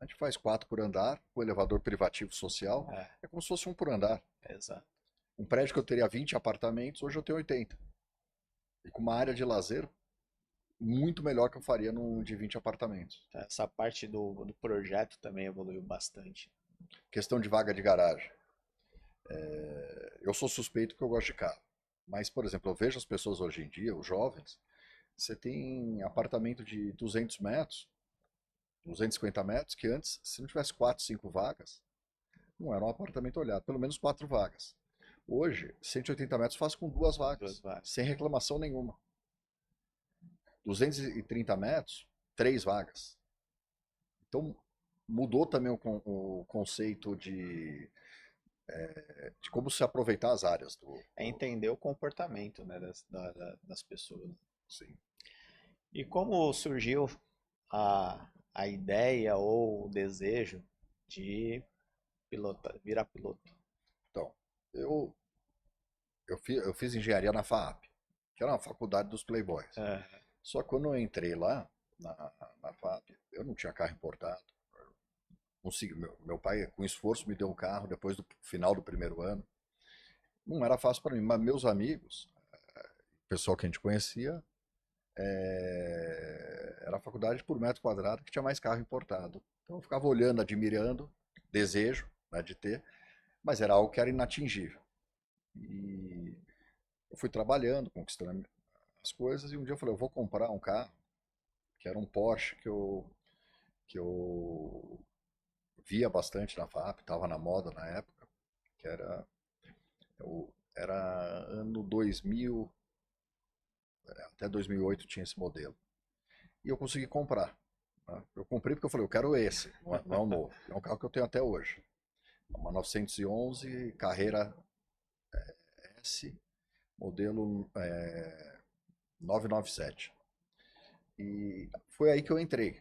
a gente faz 4 por andar, com elevador privativo social, É, é como se fosse um por andar. exato. Um prédio que eu teria 20 apartamentos, hoje eu tenho 80. E com uma área de lazer muito melhor que eu faria num de 20 apartamentos. Essa parte do projeto também evoluiu bastante. Questão de vaga de garagem. Eu sou suspeito porque eu gosto de carro. Mas, por exemplo, eu vejo as pessoas hoje em dia, os jovens, você tem apartamento de 200 metros, 250 metros, que antes, se não tivesse 4, 5 vagas, não era um apartamento olhado, pelo menos 4 vagas. Hoje, 180 metros faz com 2 vagas, sem reclamação nenhuma. 230 metros, 3 vagas. Então, mudou também o conceito de como se aproveitar as áreas. É entender o comportamento, né, das pessoas. Sim. E como surgiu a ideia ou o desejo de virar piloto? Então, eu fiz engenharia na FAAP, que era uma faculdade dos playboys. Só que quando eu entrei lá, na FAAP, eu não tinha carro importado. Consegui, meu pai, com esforço, me deu um carro depois do final do primeiro ano. Não era fácil para mim, mas meus amigos, o pessoal que a gente conhecia, era a faculdade por metro quadrado que tinha mais carro importado. Então eu ficava olhando, admirando, desejo, né, de ter, mas era algo que era inatingível. E eu fui trabalhando, conquistando as coisas, e um dia eu falei, eu vou comprar um carro, que era um Porsche que eu via bastante na FAP, estava na moda na época, que era ano 2000, até 2008 tinha esse modelo. E eu consegui comprar. Né? Eu comprei porque eu falei, eu quero esse, não é o novo. É um carro que eu tenho até hoje. É uma 911 Carreira S, modelo 997. E foi aí que eu entrei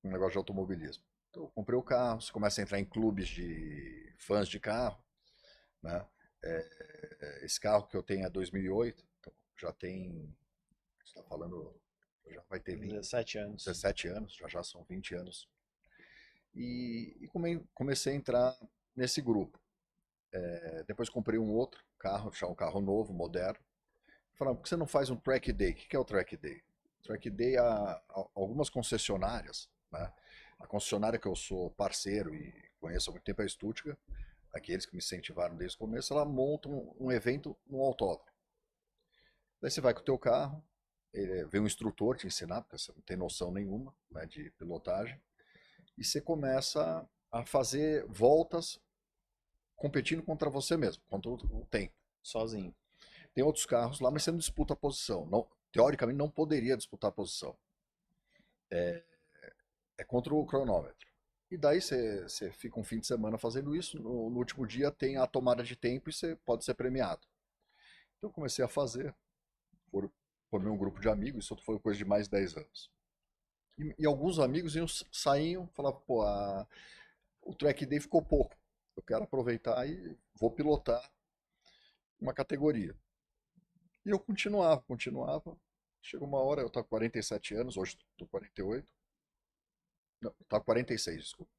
no negócio de automobilismo. Então, eu comprei o carro, você começa a entrar em clubes de fãs de carro, né? Esse carro que eu tenho é 2008, então já tem, você está falando, já vai ter 17 anos. 17 anos, já são 20 anos. E comecei a entrar nesse grupo. Depois comprei um outro carro, já um carro novo, moderno. Falaram, por que você não faz um track day? O que é o track day? Track day, algumas concessionárias, né? A concessionária que eu sou parceiro e conheço há muito tempo é a Stuttgart, aqueles que me incentivaram desde o começo, ela monta um evento no autódromo. Daí você vai com o teu carro, vem um instrutor te ensinar, porque você não tem noção nenhuma, né, de pilotagem, e você começa a fazer voltas competindo contra você mesmo, contra o tempo. Sozinho. Tem outros carros lá, mas você não disputa a posição. Não, teoricamente não poderia disputar a posição. É contra o cronômetro. E daí você fica um fim de semana fazendo isso, no último dia tem a tomada de tempo e você pode ser premiado. Então eu comecei a fazer, formei um grupo de amigos, isso foi coisa de mais de 10 anos. E alguns amigos saíam, falavam, pô, o track day ficou pouco, eu quero aproveitar e vou pilotar uma categoria. E eu continuava. Chegou uma hora, eu estava com 47 anos, hoje estou com 48. Não, estava com 46, desculpa.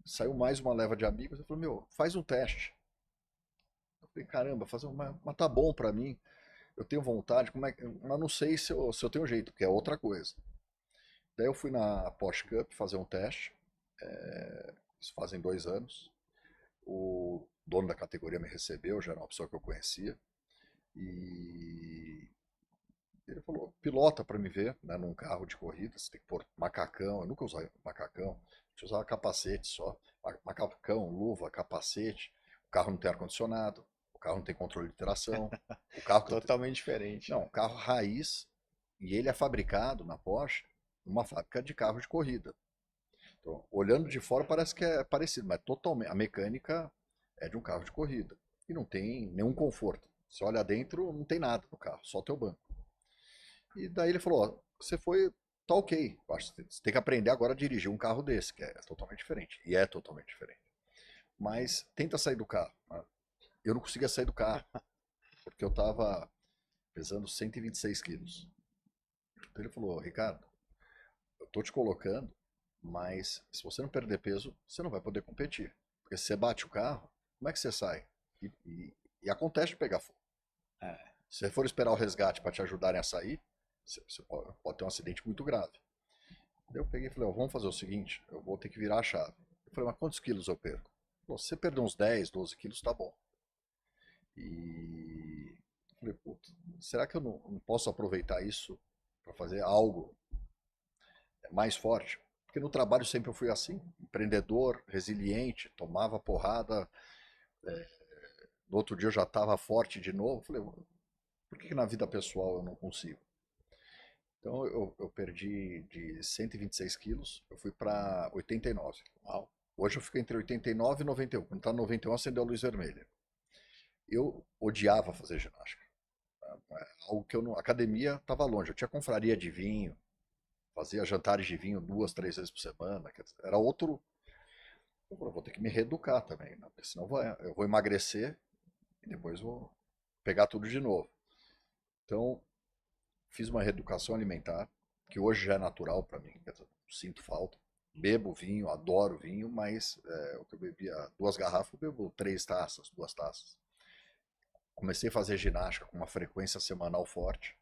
Saiu mais uma leva de amigos, eu falei, meu, faz um teste. Eu falei, caramba, mas tá bom pra mim, eu tenho vontade, mas não sei se eu tenho jeito, porque é outra coisa. Daí eu fui na Porsche Cup fazer um teste, isso fazem 2 anos. O dono da categoria me recebeu, já era uma pessoa que eu conhecia, e ele falou, pilota para me ver, né, num carro de corrida, você tem que pôr macacão, eu nunca usava macacão, eu usava capacete só, macacão, luva, capacete, o carro não tem ar-condicionado, o carro não tem controle de tração, o carro Totalmente diferente. não, um carro raiz, e ele é fabricado na Porsche, numa fábrica de carro de corrida. Então, olhando de fora parece que é parecido, mas totalmente, a mecânica é de um carro de corrida, e não tem nenhum conforto. Você olha dentro, não tem nada no carro, só o teu banco. E daí ele falou, ó, você foi, tá ok. Acho que você tem que aprender agora a dirigir um carro desse, que é totalmente diferente. E é totalmente diferente. Mas tenta sair do carro. Né? Eu não conseguia sair do carro, porque eu estava pesando 126 quilos. Então ele falou, Ricardo, eu tô te colocando, mas se você não perder peso, você não vai poder competir. Porque se você bate o carro, como é que você sai? E acontece de pegar fogo. Se você for esperar o resgate para te ajudarem a sair, você pode ter um acidente muito grave. Daí eu peguei e falei, ó, vamos fazer o seguinte, eu vou ter que virar a chave. Eu falei, mas quantos quilos eu perco? Falou, se você perder uns 10, 12 quilos, tá bom. E eu falei, putz, será que eu não posso aproveitar isso para fazer algo mais forte? Porque no trabalho sempre eu fui assim, empreendedor, resiliente, tomava porrada. No outro dia eu já estava forte de novo. Falei, por que na vida pessoal eu não consigo? Então eu perdi de 126 quilos, eu fui para 89. Uau. Hoje eu fico entre 89 e 91. Quando está 91, acendeu a luz vermelha. Eu odiava fazer ginástica. Algo que eu não. Academia estava longe. Eu tinha confraria de vinho, fazia jantares de vinho 2, 3 vezes por semana. Era outro. Eu vou ter que me reeducar também, né? Porque senão eu vou emagrecer e depois vou pegar tudo de novo. Então, fiz uma reeducação alimentar, que hoje já é natural para mim, sinto falta. Bebo vinho, adoro vinho, mas o que eu bebia 2 garrafas, eu bebo 3 taças, 2 taças. Comecei a fazer ginástica com uma frequência semanal forte.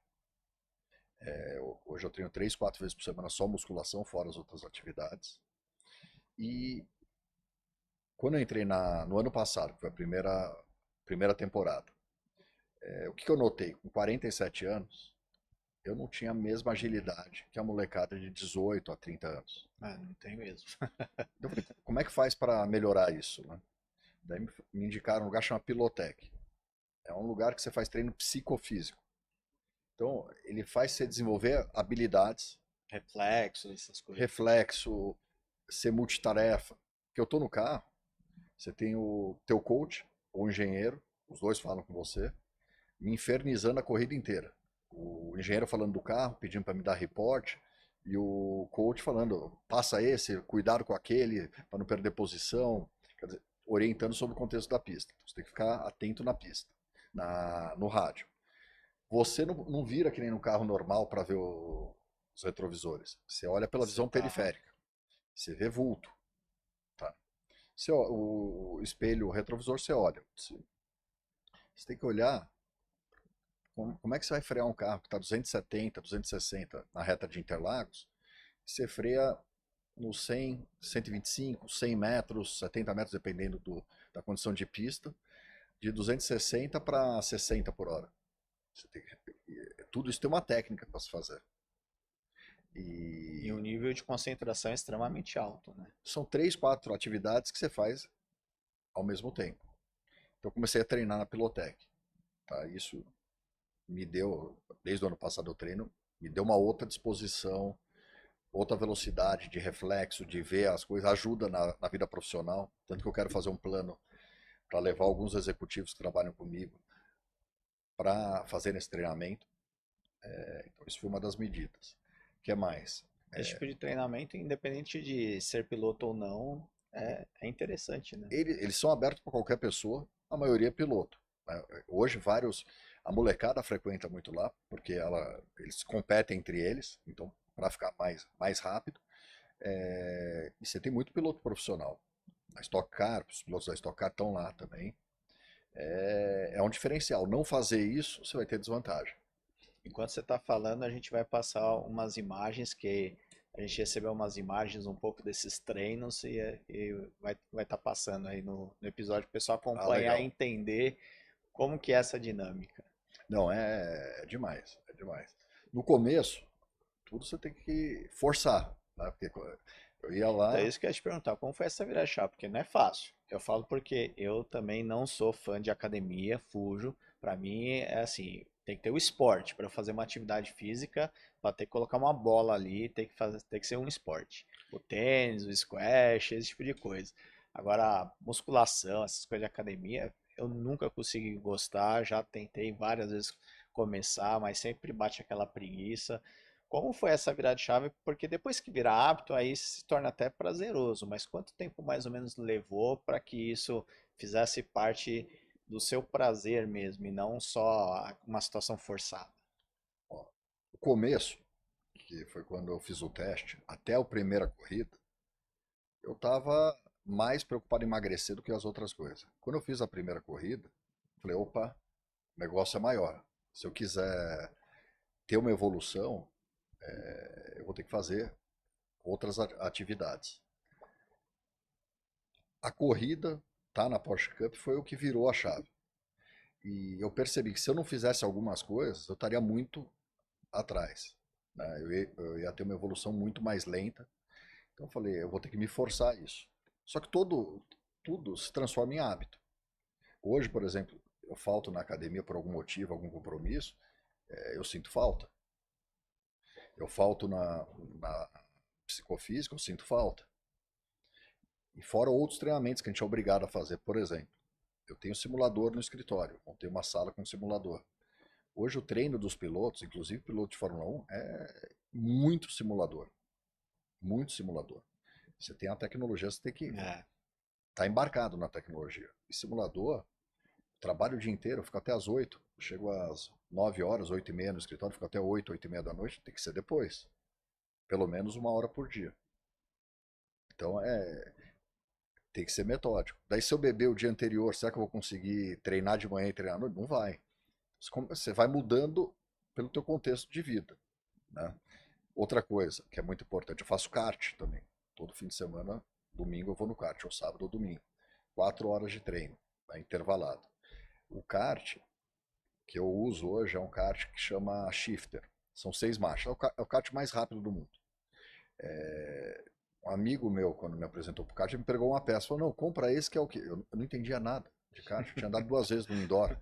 Hoje eu treino 3, 4 vezes por semana só musculação, fora as outras atividades. E quando eu entrei no ano passado, que foi a primeira temporada, o que eu notei? Com 47 anos, eu não tinha a mesma agilidade que a molecada de 18 a 30 anos. Não tem mesmo. Eu falei, como é que faz para melhorar isso, né? Daí me indicaram um lugar chamado Pilotec. É um lugar que você faz treino psicofísico. Então, ele faz você desenvolver habilidades, Reflexo, essas coisas. reflexo, ser multitarefa. Porque eu tô no carro, você tem o teu coach ou engenheiro, os dois falam com você, me infernizando a corrida inteira. O engenheiro falando do carro, pedindo para me dar reporte, e o coach falando, passa esse, cuidado com aquele, para não perder posição, quer dizer, orientando sobre o contexto da pista. Então, você tem que ficar atento na pista, no rádio. Você não vira que nem no carro normal para ver os retrovisores. Você olha pela visão periférica. Você vê vulto. Tá? O espelho, o retrovisor, você olha. Você tem que olhar como é que você vai frear um carro que está 270, 260 na reta de Interlagos. Você freia no 100, 125, 100 metros, 70 metros, dependendo da condição de pista, de 260 para 60 por hora. Tudo isso tem uma técnica para se fazer. E o nível de concentração é extremamente alto, né? São 3, 4 atividades que você faz ao mesmo tempo. Então eu comecei a treinar na Pilotec. Tá? Isso me deu, desde o ano passado eu treino, me deu uma outra disposição, outra velocidade de reflexo, de ver as coisas, ajuda na vida profissional. Tanto que eu quero fazer um plano para levar alguns executivos que trabalham comigo para fazer esse treinamento. Então isso foi uma das medidas. O que mais? Esse tipo de treinamento, independente de ser piloto ou não, é interessante, né? Eles são abertos para qualquer pessoa, a maioria é piloto. Né? Hoje a molecada frequenta muito lá, porque eles competem entre eles, então para ficar mais rápido. E você tem muito piloto profissional. A Stock Car, os pilotos da Stock Car estão lá também. É um diferencial. Não fazer isso, você vai ter desvantagem. Enquanto você está falando, a gente vai passar umas imagens que a gente recebeu umas imagens um pouco desses treinos e vai estar passando aí no episódio para o pessoal acompanhar e entender como que é essa dinâmica. Não, é demais, é demais. No começo, tudo você tem que forçar, né? Porque eu ia lá... Então é isso que eu ia te perguntar, como foi essa virada-chave? Porque não é fácil. Eu falo porque eu também não sou fã de academia, fujo. Para mim é assim, tem que ter o esporte para fazer uma atividade física, para ter que colocar uma bola ali, tem que ser um esporte. O tênis, o squash, esse tipo de coisa. Agora, musculação, essas coisas de academia, eu nunca consegui gostar, já tentei várias vezes começar, mas sempre bate aquela preguiça. Como foi essa virada de chave? Porque depois que vira hábito, aí se torna até prazeroso. Mas quanto tempo mais ou menos levou para que isso fizesse parte do seu prazer mesmo e não só uma situação forçada? Ó, o começo, que foi quando eu fiz o teste, até a primeira corrida, eu estava mais preocupado em emagrecer do que as outras coisas. Quando eu fiz a primeira corrida, falei, opa, o negócio é maior. Se eu quiser ter uma evolução, eu vou ter que fazer outras atividades. A corrida, tá, na Porsche Cup, foi o que virou a chave. E eu percebi que se eu não fizesse algumas coisas, eu estaria muito atrás. Né? Eu ia ter uma evolução muito mais lenta. Então eu falei, eu vou ter que me forçar a isso. Só que tudo se transforma em hábito. Hoje, por exemplo, eu falto na academia por algum motivo, algum compromisso, eu sinto falta. Eu falto na psicofísica, eu sinto falta. E fora outros treinamentos que a gente é obrigado a fazer. Por exemplo, eu tenho simulador no escritório, montei uma sala com simulador. Hoje o treino dos pilotos, inclusive piloto de Fórmula 1, é muito simulador. Muito simulador. Você tem a tecnologia, você tem que estar embarcado na tecnologia. E simulador, trabalho o dia inteiro, eu fico até às 8. Chego às 9 horas, 8 e meia no escritório, fico até 8, 8 e meia da noite, tem que ser depois. Pelo menos 1 hora por dia. Então tem que ser metódico. Daí se eu beber o dia anterior, será que eu vou conseguir treinar de manhã e treinar à noite? Não vai. Você vai mudando pelo teu contexto de vida, né? Outra coisa que é muito importante, eu faço kart também. Todo fim de semana, domingo eu vou no kart, ou sábado ou domingo. 4 horas de treino, né, intervalado. O kart que eu uso hoje é um kart que chama Shifter. São 6 marchas. É o kart mais rápido do mundo. Um amigo meu, quando me apresentou pro kart, ele me pegou uma peça. Falou, não, compra esse que é o quê? Eu não entendia nada de kart. Eu tinha andado 2 vezes no indoor.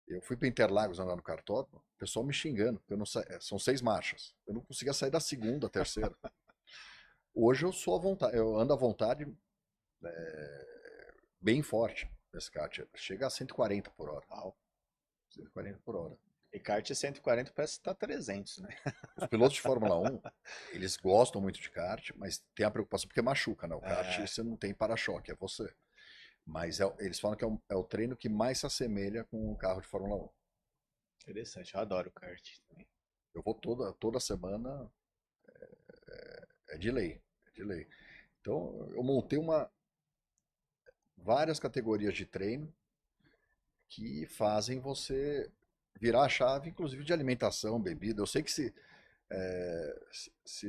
Eu fui para Interlagos andar no kartódromo, o pessoal me xingando, porque eu não são 6 marchas. Eu não conseguia sair da segunda, terceira. Hoje eu sou à vontade, eu ando à vontade bem forte nesse kart. Chega a 140 por hora. 140 por hora. E kart 140 parece que tá 300, né? Os pilotos de Fórmula 1, eles gostam muito de kart, mas tem a preocupação porque machuca, né? O kart você não tem para-choque, é você. Mas eles falam que é o treino que mais se assemelha com um carro de Fórmula 1. Interessante, eu adoro kart também. Eu vou toda semana, é de lei, é de lei. Então eu montei várias categorias de treino que fazem você virar a chave, inclusive de alimentação, bebida. Eu sei que se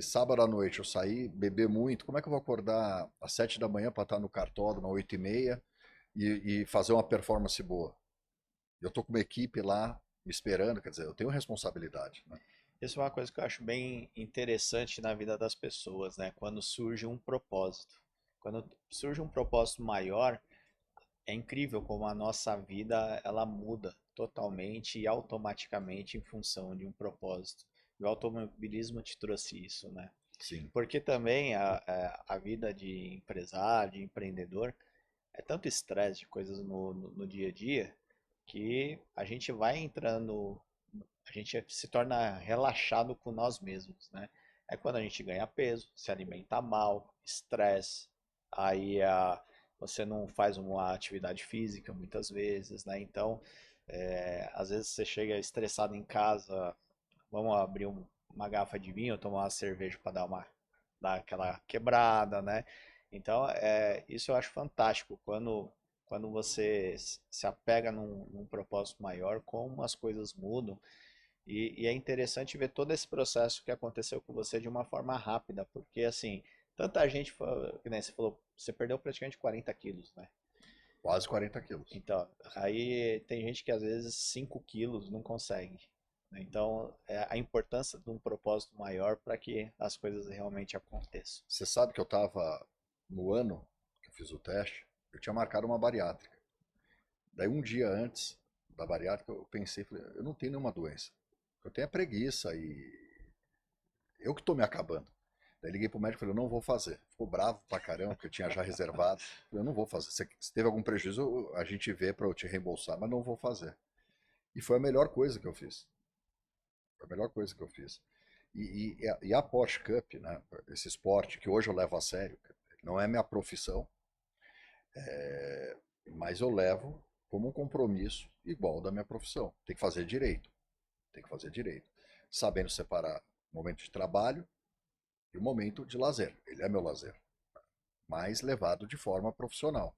sábado à noite eu sair, beber muito, como é que eu vou acordar às 7 da manhã para estar no cartódromo, às 8 e meia, e fazer uma performance boa? Eu tô com uma equipe lá me esperando, quer dizer, eu tenho responsabilidade, né? Isso é uma coisa que eu acho bem interessante na vida das pessoas, né? Quando surge um propósito. Quando surge um propósito maior, é incrível como a nossa vida ela muda totalmente e automaticamente em função de um propósito. E o automobilismo te trouxe isso, né? Sim. Porque também a vida de empresário, de empreendedor, é tanto estresse de coisas no dia a dia que a gente vai entrando, a gente se torna relaxado com nós mesmos, né? É quando a gente ganha peso, se alimenta mal, estresse, aí você não faz uma atividade física muitas vezes, né? Então, às vezes você chega estressado em casa, vamos abrir uma garrafa de vinho, tomar uma cerveja para dar aquela quebrada, né? Então, isso eu acho fantástico, quando você se apega num propósito maior, como as coisas mudam. E é interessante ver todo esse processo que aconteceu com você de uma forma rápida, porque assim, tanta gente, que nem você falou, você perdeu praticamente 40 quilos, né? Quase 40 quilos. Então, aí tem gente que às vezes 5 quilos não consegue, né? Então, a importância de um propósito maior para que as coisas realmente aconteçam. Você sabe que eu estava no ano que eu fiz o teste, eu tinha marcado uma bariátrica. Daí um dia antes da bariátrica eu pensei, falei, eu não tenho nenhuma doença. Eu tenho a preguiça e eu que estou me acabando. Daí liguei pro médico e falei, eu não vou fazer. Ficou bravo pra caramba, porque eu tinha já reservado. Falei, eu não vou fazer. Se teve algum prejuízo, a gente vê para eu te reembolsar, mas não vou fazer. E foi a melhor coisa que eu fiz. Foi a melhor coisa que eu fiz. E a Porsche Cup, né, esse esporte que hoje eu levo a sério, não é minha profissão, mas eu levo como um compromisso igual ao da minha profissão. Tem que fazer direito. Tem que fazer direito. Sabendo separar o momento de trabalho e o momento de lazer. Ele é meu lazer, mas levado de forma profissional.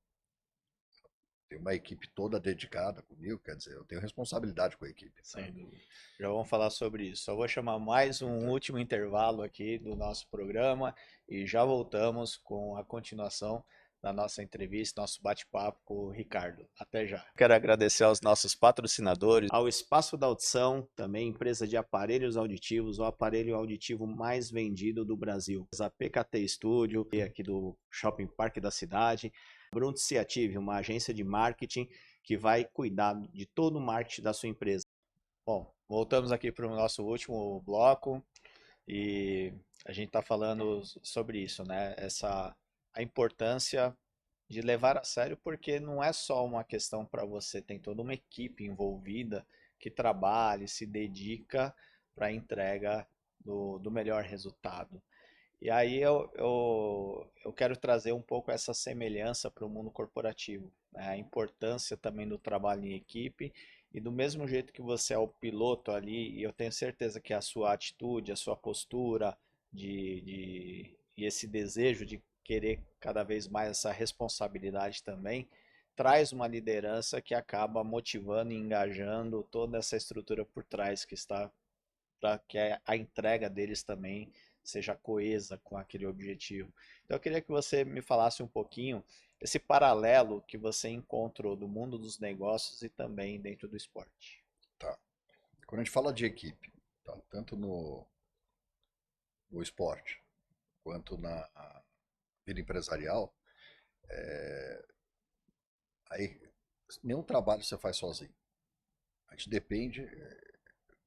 Tem uma equipe toda dedicada comigo, quer dizer, eu tenho responsabilidade com a equipe. Sem dúvida. Já vamos falar sobre isso. Só vou chamar mais um último intervalo aqui do nosso programa e já voltamos com a continuação da nossa entrevista, nosso bate-papo com o Ricardo. Até já. Quero agradecer aos nossos patrocinadores, ao Espaço da Audição, também empresa de aparelhos auditivos, o aparelho auditivo mais vendido do Brasil. A PKT Studio, aqui do Shopping Parque da Cidade. Brunt Ciative, uma agência de marketing que vai cuidar de todo o marketing da sua empresa. Bom, voltamos aqui para o nosso último bloco e a gente está falando sobre isso, né? A importância de levar a sério, porque não é só uma questão para você, tem toda uma equipe envolvida que trabalha e se dedica para a entrega do melhor resultado. E aí eu quero trazer um pouco essa semelhança para o mundo corporativo, né? A importância também do trabalho em equipe e do mesmo jeito que você é o piloto ali, e eu tenho certeza que a sua atitude, a sua postura e esse desejo de querer cada vez mais essa responsabilidade também, traz uma liderança que acaba motivando e engajando toda essa estrutura por trás que está para que a entrega deles também seja coesa com aquele objetivo. Então eu queria que você me falasse um pouquinho esse paralelo que você encontrou do mundo dos negócios e também dentro do esporte. Tá. Quando a gente fala de equipe, tá? Tanto no esporte quanto na vida empresarial, aí nenhum trabalho você faz sozinho. A gente depende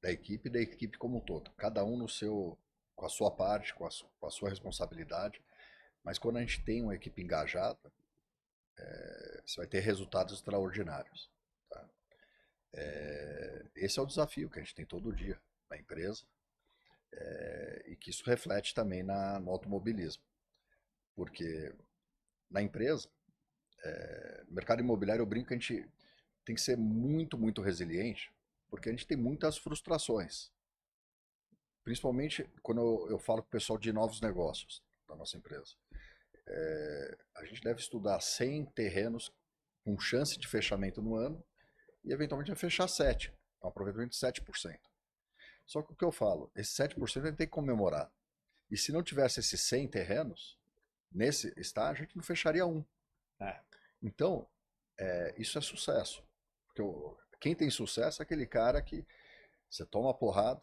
da equipe e da equipe como um todo. Cada um no seu, com a sua parte, com a sua responsabilidade. Mas quando a gente tem uma equipe engajada, você vai ter resultados extraordinários. Tá? Esse é o desafio que a gente tem todo dia na empresa e que isso reflete também no automobilismo. Porque na empresa, no mercado imobiliário, eu brinco que a gente tem que ser muito, muito resiliente, porque a gente tem muitas frustrações. Principalmente quando eu falo com o pessoal de novos negócios da nossa empresa. A gente deve estudar 100 terrenos com chance de fechamento no ano e eventualmente vai fechar 7, um aproveitamento de 7%. Só que o que eu falo, esse 7% a gente tem que comemorar. E se não tivesse esses 100 terrenos, nesse estágio a gente não fecharia um. É. Então, isso é sucesso. Porque quem tem sucesso é aquele cara que você toma a porrada,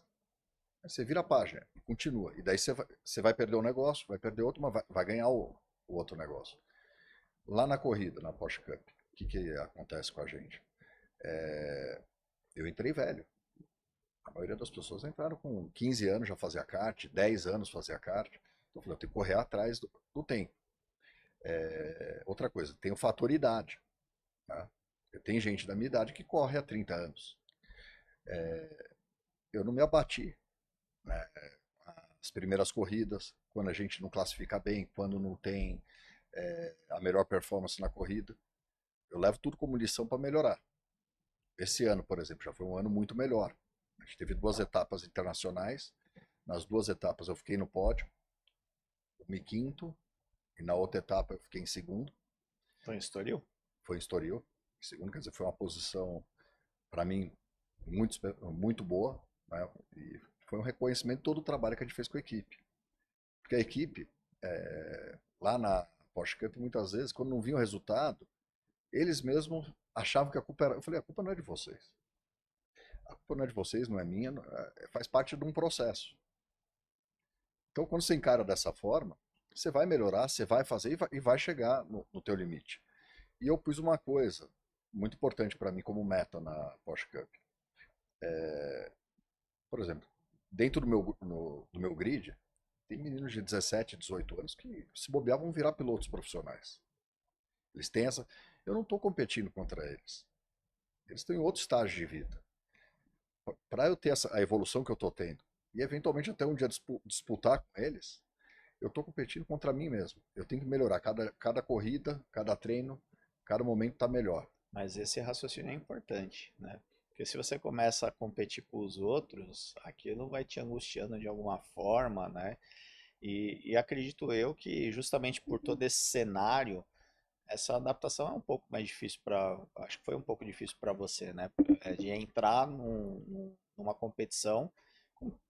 você vira a página e continua. E daí você vai perder um negócio, vai perder outro, mas vai ganhar o outro negócio. Lá na corrida, na Porsche Cup, o que acontece com a gente? Eu entrei velho. A maioria das pessoas entraram com 15 anos, já fazia kart, 10 anos fazia kart. Então eu falei, eu tenho que correr atrás do tempo. Outra coisa, tem o fator idade. Tá? Tem gente da minha idade que corre há 30 anos. Eu não me abati, né? As primeiras corridas, quando a gente não classifica bem, quando não tem a melhor performance na corrida. Eu levo tudo como lição para melhorar. Esse ano, por exemplo, já foi um ano muito melhor. A gente teve 2 etapas internacionais. Nas 2 etapas eu fiquei no pódio, fui em quinto, e na outra etapa eu fiquei em segundo. Foi em Estoril? Foi em Estoril, em segundo, quer dizer, foi uma posição, para mim, muito, muito boa, né? E foi um reconhecimento de todo o trabalho que a gente fez com a equipe. Porque a equipe, lá na Porsche Cup, muitas vezes, quando não vinha o resultado, eles mesmos achavam que a culpa era. Eu falei, a culpa não é de vocês. A culpa não é de vocês, não é minha, faz parte de um processo. Então, quando você encara dessa forma, você vai melhorar, você vai fazer e vai chegar no teu limite. E eu pus uma coisa muito importante para mim como meta na Porsche Cup. Por exemplo, dentro do meu grid, tem meninos de 17, 18 anos que se bobear vão virar pilotos profissionais. Eles têm essa. Eu não estou competindo contra eles. Eles têm outro estágio de vida. Para eu ter a evolução que eu estou tendo e eventualmente até um dia disputar com eles, eu estou competindo contra mim mesmo. Eu tenho que melhorar cada corrida, cada treino, cada momento está melhor. Mas esse raciocínio é importante, né? Porque se você começa a competir com os outros, aquilo vai te angustiando de alguma forma, né? E acredito eu que justamente por todo esse cenário, essa adaptação é um pouco mais difícil para, acho que foi um pouco difícil para você, né? De entrar numa competição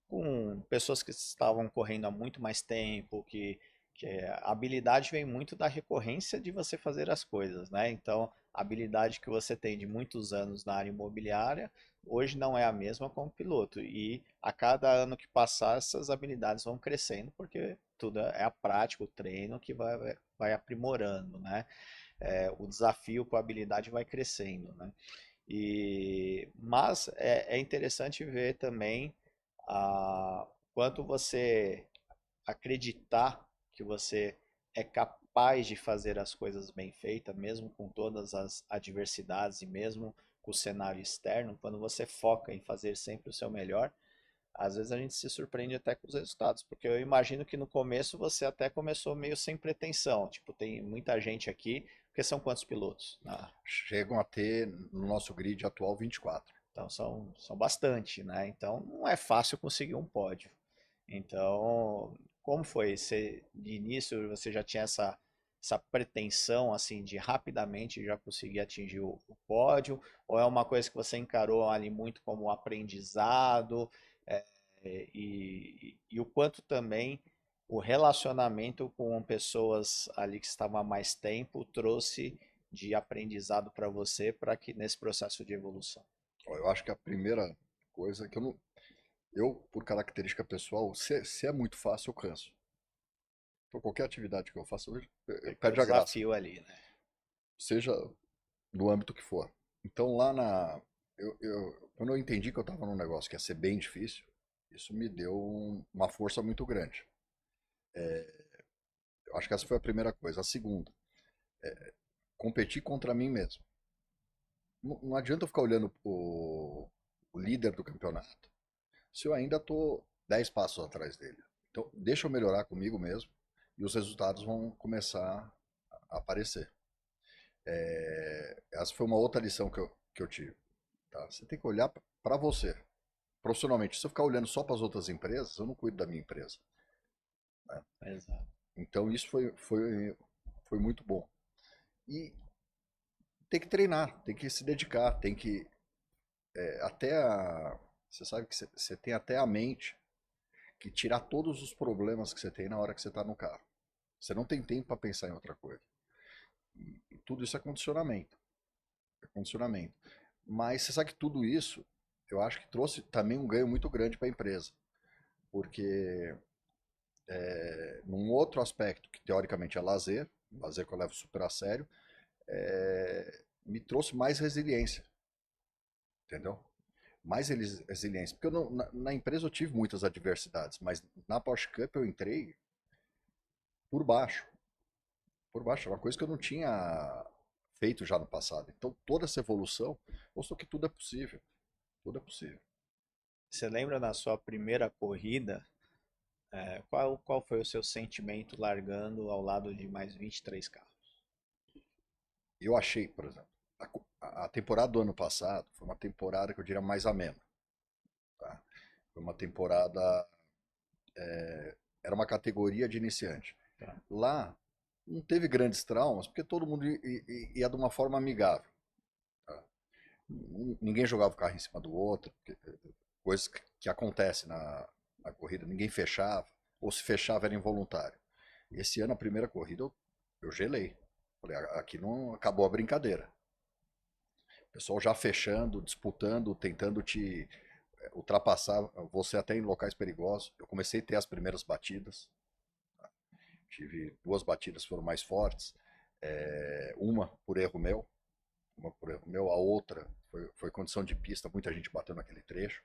com pessoas que estavam correndo há muito mais tempo, que Que a habilidade vem muito da recorrência de você fazer as coisas, né? Então, a habilidade que você tem de muitos anos na área imobiliária, hoje não é a mesma como piloto. E a cada ano que passar, essas habilidades vão crescendo, porque tudo é a prática, o treino que vai aprimorando, né? O desafio com a habilidade vai crescendo, né? Mas é interessante ver também quanto você acreditar que você é capaz de fazer as coisas bem feitas, mesmo com todas as adversidades e mesmo com o cenário externo, quando você foca em fazer sempre o seu melhor, às vezes a gente se surpreende até com os resultados, porque eu imagino que no começo você até começou meio sem pretensão, tipo, tem muita gente aqui, porque são quantos pilotos? Chegam a ter no nosso grid atual 24. Então são bastante, né? Então não é fácil conseguir um pódio. Então, como foi? De início você já tinha essa pretensão assim de rapidamente já conseguir atingir o pódio? Ou é uma coisa que você encarou ali muito como aprendizado? É, e o quanto também o relacionamento com pessoas ali que estavam há mais tempo trouxe de aprendizado para você para que nesse processo de evolução? Eu acho que a primeira coisa que eu não. Eu, por característica pessoal, se é muito fácil, eu canso. Então, qualquer atividade que eu faço, Porque o perde a graça. desafio ali, né? Seja do âmbito que for. Então, lá na. Quando eu entendi que eu estava num negócio que ia ser bem difícil, isso me deu uma força muito grande. Eu acho que essa foi a primeira coisa. A segunda, competir contra mim mesmo. Não adianta eu ficar olhando o líder do campeonato se eu ainda estou 10 passos atrás dele. Então, deixa eu melhorar comigo mesmo e os resultados vão começar a aparecer. Essa foi uma outra lição que eu tive. Tá? Você tem que olhar para você. Profissionalmente, se eu ficar olhando só para as outras empresas, eu não cuido da minha empresa. Né? Exato. Então, isso foi muito bom. E tem que treinar, tem que se dedicar, tem que. Até a. Você sabe que você tem até a mente que tirar todos os problemas que você tem na hora que você está no carro. Você não tem tempo para pensar em outra coisa. E tudo isso é condicionamento. É condicionamento. Mas você sabe que tudo isso, eu acho que trouxe também um ganho muito grande para a empresa. Porque num outro aspecto, que teoricamente é lazer que eu levo super a sério, me trouxe mais resiliência. Entendeu? Mais resiliência. Porque na empresa eu tive muitas adversidades, mas na Porsche Cup eu entrei por baixo. Por baixo, é uma coisa que eu não tinha feito já no passado. Então toda essa evolução mostrou que tudo é possível. Tudo é possível. Você lembra na sua primeira corrida, qual foi o seu sentimento largando ao lado de mais 23 carros? Eu achei, por exemplo, a temporada do ano passado foi uma temporada que eu diria mais amena. Tá? Foi uma temporada. Era uma categoria de iniciante. Tá. Lá não teve grandes traumas, porque todo mundo ia de uma forma amigável. Tá? Ninguém jogava o carro em cima do outro, coisas que acontecem na corrida, ninguém fechava, ou se fechava era involuntário. Esse ano, a primeira corrida, eu gelei. Falei, aqui não acabou a brincadeira. O pessoal já fechando, disputando, tentando te ultrapassar, você até em locais perigosos. Eu comecei a ter as primeiras batidas. Tive duas batidas que foram mais fortes. Uma por erro meu, a outra foi condição de pista, muita gente bateu naquele trecho.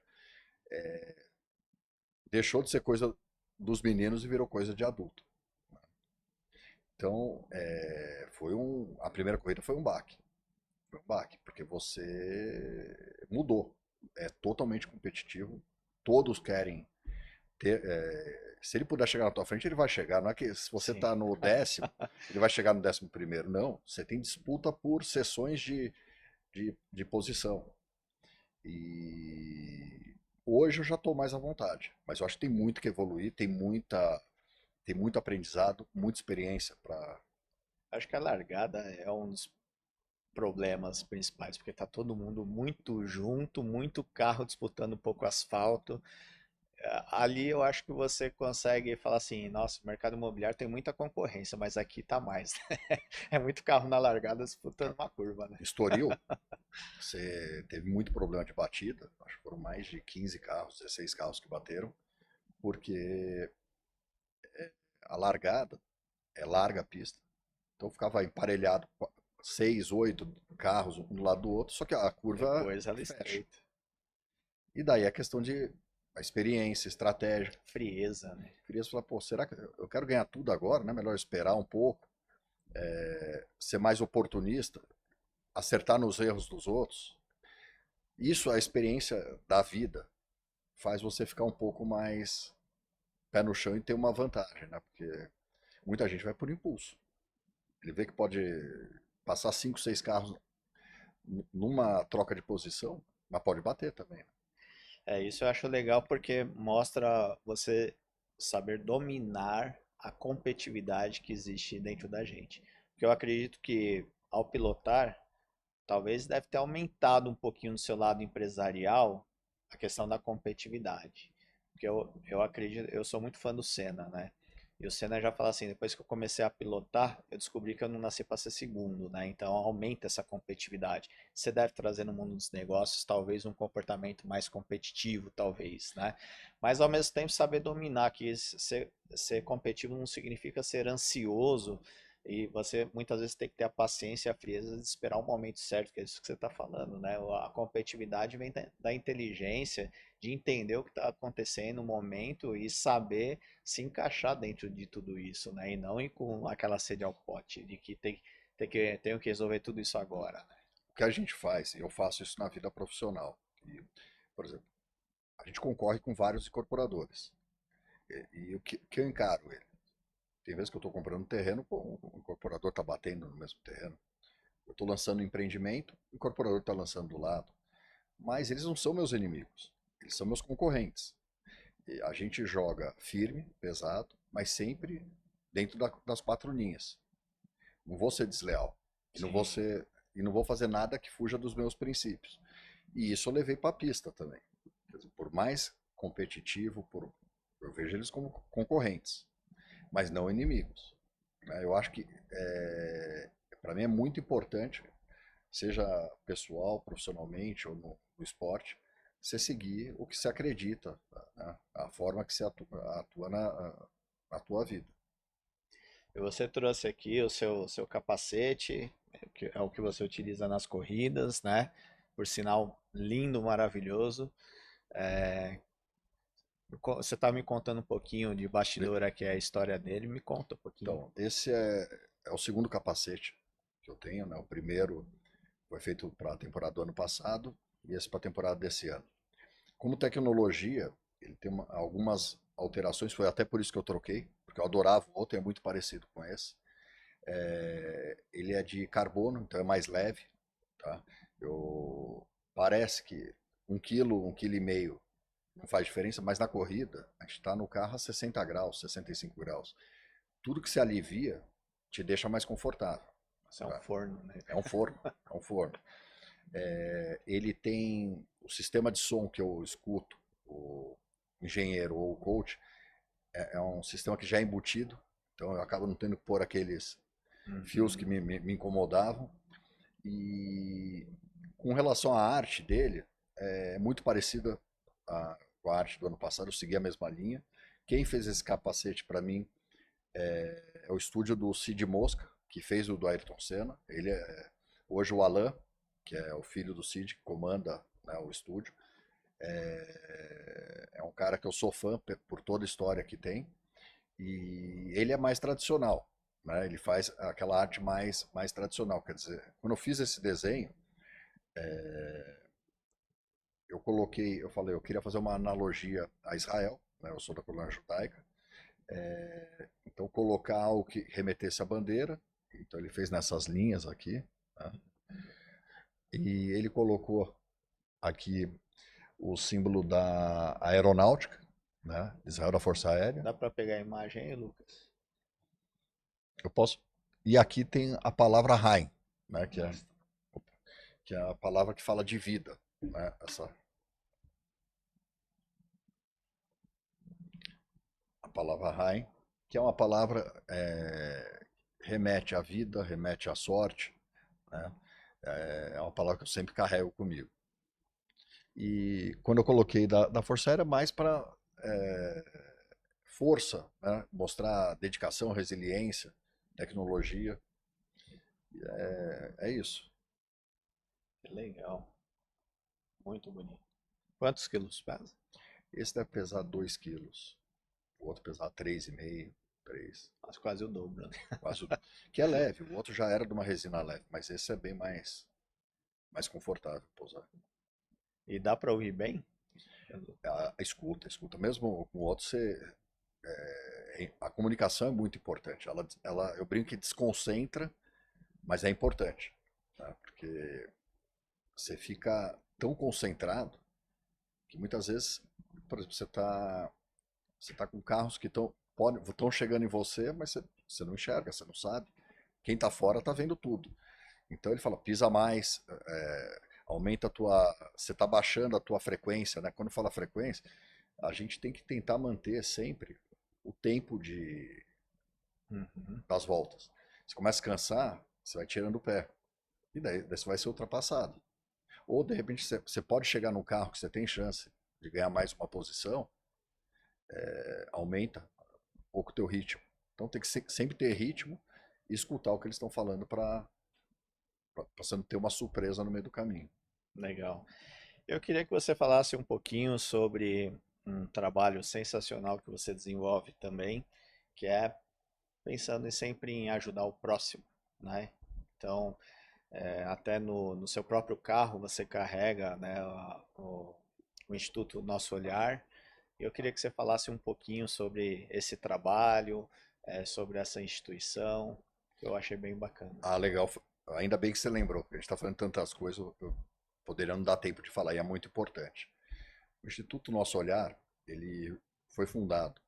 Deixou de ser coisa dos meninos e virou coisa de adulto. Então, a primeira corrida foi um baque. Foi um baque, porque você mudou. É totalmente competitivo. Todos querem ter. Se ele puder chegar na tua frente, ele vai chegar. Não é que se você Sim. está no 10º, ele vai chegar no 11º. Não. Você tem disputa por sessões de posição. E hoje eu já estou mais à vontade. Mas eu acho que tem muito que evoluir, tem muito aprendizado, muita experiência para. Acho que a largada é um dos problemas principais, porque tá todo mundo muito junto, muito carro disputando um pouco asfalto. ali eu acho que você consegue falar assim, nossa, o mercado imobiliário tem muita concorrência, mas aqui tá mais. É muito carro na largada disputando uma curva, né? Estoril, você teve muito problema de batida, acho que foram mais de 15 carros, 16 carros que bateram, porque a largada é larga a pista, então ficava emparelhado 6, 8 carros um do lado do outro, só que a curva Depois ela fecha. estreita. E daí a questão de a experiência, estratégia. Frieza, né? Queria falar, pô, será que eu quero ganhar tudo agora, né? Melhor esperar um pouco, ser mais oportunista, acertar nos erros dos outros. Isso, a experiência da vida, faz você ficar um pouco mais pé no chão e ter uma vantagem, né? Porque muita gente vai por impulso. Ele vê que pode passar 5, 6 carros numa troca de posição, mas pode bater também, né? Isso eu acho legal porque mostra você saber dominar a competitividade que existe dentro da gente. Porque eu acredito que ao pilotar, talvez deve ter aumentado um pouquinho no seu lado empresarial a questão da competitividade. Porque eu acredito, eu sou muito fã do Senna, né? E o Senna já fala assim, depois que eu comecei a pilotar, eu descobri que eu não nasci para ser segundo, né? Então aumenta essa competitividade. Você deve trazer no mundo dos negócios talvez um comportamento mais competitivo, talvez, né? Mas ao mesmo tempo saber dominar que ser competitivo não significa ser ansioso e você muitas vezes tem que ter a paciência e a frieza de esperar o momento certo, que é isso que você está falando, né? A competitividade vem da inteligência, de entender o que está acontecendo no momento e saber se encaixar dentro de tudo isso, né? E não ir com aquela sede ao pote de que tenho que resolver tudo isso agora, né? O que a gente faz, e eu faço isso na vida profissional. E, por exemplo, a gente concorre com vários incorporadores. E o que eu encaro ele? Tem vezes que eu estou comprando um terreno, pô, o incorporador está batendo no mesmo terreno. Eu estou lançando um empreendimento, o incorporador está lançando do lado. Mas eles não são meus inimigos, eles são meus concorrentes. E a gente joga firme, pesado, mas sempre dentro das quatro linhas. Não vou ser desleal. E não vou Sim. ser, e não vou fazer nada que fuja dos meus princípios. E isso eu levei para a pista também. Quer dizer, por mais competitivo, eu vejo eles como concorrentes, mas não inimigos. Né? Eu acho que para mim é muito importante, seja pessoal, profissionalmente ou no esporte, você seguir o que se acredita, né? A forma que você atua na tua vida. E você trouxe aqui o seu capacete, que é o que você utiliza nas corridas, né? Por sinal, lindo, maravilhoso. Você está me contando um pouquinho de bastidor aqui, a história dele. Me conta um pouquinho. Então, esse é o segundo capacete que eu tenho, né? O primeiro foi feito para a temporada do ano passado e esse para a temporada desse ano. Como tecnologia, ele tem algumas alterações, foi até por isso que eu troquei, porque eu adorava o outro, é muito parecido com esse. Ele é de carbono, então é mais leve, tá? Parece que 1 quilo e meio não faz diferença, mas na corrida a gente está no carro a 60 graus, 65 graus. Tudo que se alivia te deixa mais confortável. Isso é um Tá? forno, né? É um forno, é um forno. Ele tem o sistema de som que eu escuto, o engenheiro ou o coach, é um sistema que já é embutido, então eu acabo não tendo que pôr aqueles fios que Uhum. me incomodavam. E com relação à arte dele, é muito parecida com a arte do ano passado, eu segui a mesma linha. Quem fez esse capacete para mim é o estúdio do Cid Mosca, que fez o do Ayrton Senna. Ele é hoje o Alan, que é o filho do Cid, que comanda, né, o estúdio. É um cara que eu sou fã por toda a história que tem. E ele é mais tradicional, né? Ele faz aquela arte mais tradicional. Quer dizer, quando eu fiz esse desenho, eu falei, eu queria fazer uma analogia a Israel, né? Eu sou da colônia judaica. Então colocar algo que remetesse à bandeira. Então ele fez nessas linhas aqui, né? E ele colocou aqui o símbolo da aeronáutica, né? Israel da Força Aérea. Dá para pegar a imagem aí, Lucas? Eu posso. E aqui tem a palavra Haim, né? Que é a palavra que fala de vida, né? palavra Rain, que é uma palavra remete à vida, remete à sorte, né? É uma palavra que eu sempre carrego comigo. E quando eu coloquei da Força Aérea, mais para força, né? Mostrar dedicação, resiliência, tecnologia. É isso. Que legal. Muito bonito. Quantos quilos pesa? Esse deve pesar 2 quilos, o outro pesar 3,5, 3, Mas quase o dobro, né? quase que é leve. O outro já era de uma resina leve, mas esse é bem mais confortável para usar. E dá para ouvir bem? Escuta. Mesmo com o outro, a comunicação é muito importante. Eu brinco que desconcentra, mas é importante, né? Porque você fica tão concentrado que muitas vezes, por exemplo, você tá com carros que estão chegando em você, mas você não enxerga, você não sabe. Quem está fora está vendo tudo. Então ele fala, pisa mais, aumenta a tua. Você está baixando a tua frequência, né? Quando fala frequência, a gente tem que tentar manter sempre o tempo Uhum. das voltas. Você começa a cansar, você vai tirando o pé. E daí você vai ser ultrapassado. Ou de repente você pode chegar num carro que você tem chance de ganhar mais uma posição, aumenta um pouco o teu ritmo. Então tem que sempre ter ritmo e escutar o que eles estão falando para você não ter uma surpresa no meio do caminho. Legal. Eu queria que você falasse um pouquinho sobre um trabalho sensacional que você desenvolve também, que é pensando sempre em ajudar o próximo, né? Então, até no seu próprio carro você carrega, né, o Instituto Nosso Olhar. Eu queria que você falasse um pouquinho sobre esse trabalho, sobre essa instituição, que eu achei bem bacana. Ah, legal. Ainda bem que você lembrou, porque a gente está falando tantas coisas, eu poderia não dar tempo de falar, e é muito importante. O Instituto Nosso Olhar, ele foi fundado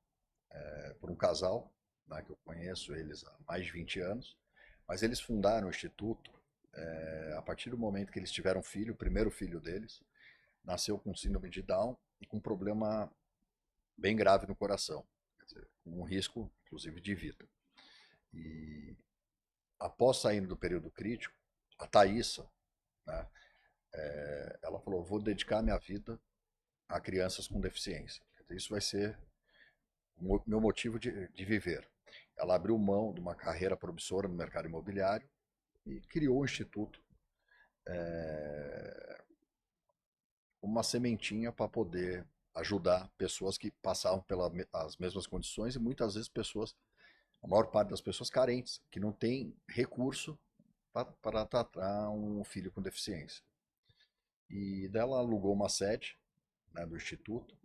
por um casal, né, que eu conheço eles há mais de 20 anos, mas eles fundaram o Instituto a partir do momento que eles tiveram um filho, o primeiro filho deles, nasceu com síndrome de Down e com um problema bem grave no coração, quer dizer, com um risco, inclusive, de vida. E após saindo do período crítico, a Thaísa, né, ela falou, vou dedicar minha vida a crianças com deficiência. Isso vai ser o meu motivo de viver. Ela abriu mão de uma carreira promissora no mercado imobiliário e criou um instituto, uma sementinha para poder ajudar pessoas que passavam pelas mesmas condições e muitas vezes a maior parte das pessoas carentes, que não tem recurso para tratar um filho com deficiência. E dela alugou uma sede, né, do instituto,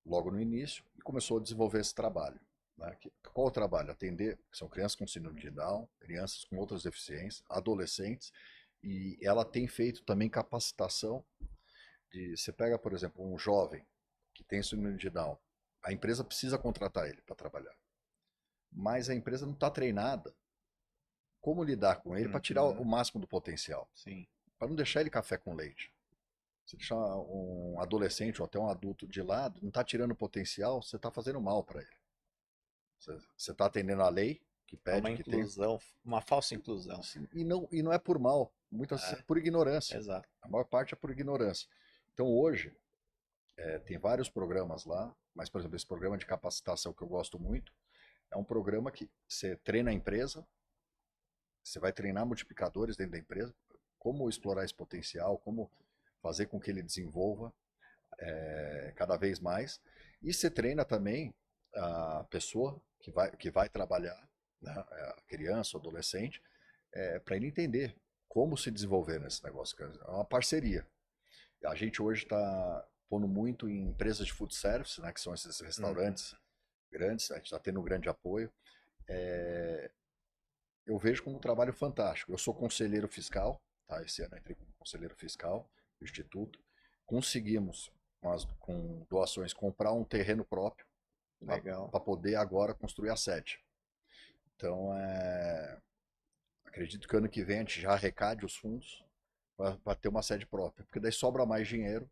logo no início, e começou a desenvolver esse trabalho. Né? Qual o trabalho? Atender, são crianças com síndrome de Down, crianças com outras deficiências, adolescentes, e ela tem feito também capacitação você pega, por exemplo, um jovem que tem síndrome de Down, a empresa precisa contratar ele para trabalhar, mas a empresa não está treinada como lidar com ele para tirar o máximo do potencial, Sim. para não deixar ele café com leite. Se deixar um adolescente ou até um adulto de lado, não está tirando o potencial, você está fazendo mal para ele. Você está atendendo a lei que pede Uma que tem. inclusão, uma falsa inclusão. E não é por mal, muitas vezes é por ignorância. Exato. A maior parte é por ignorância. Então hoje, tem vários programas lá, mas, por exemplo, esse programa de capacitação que eu gosto muito, é um programa que você treina a empresa, você vai treinar multiplicadores dentro da empresa, como explorar esse potencial, como fazer com que ele desenvolva cada vez mais. E você treina também a pessoa que vai trabalhar, né, a criança, o adolescente, para ele entender como se desenvolver nesse negócio. É uma parceria. A gente hoje está pondo muito em empresas de food service, né, que são esses restaurantes grandes, a gente está tendo um grande apoio. Eu vejo como um trabalho fantástico. Eu sou conselheiro fiscal, tá? Esse ano eu entrei como conselheiro fiscal do Instituto. Conseguimos, com doações, comprar um terreno próprio para poder agora construir a sede. Então, acredito que ano que vem a gente já arrecade os fundos para ter uma sede própria, porque daí sobra mais dinheiro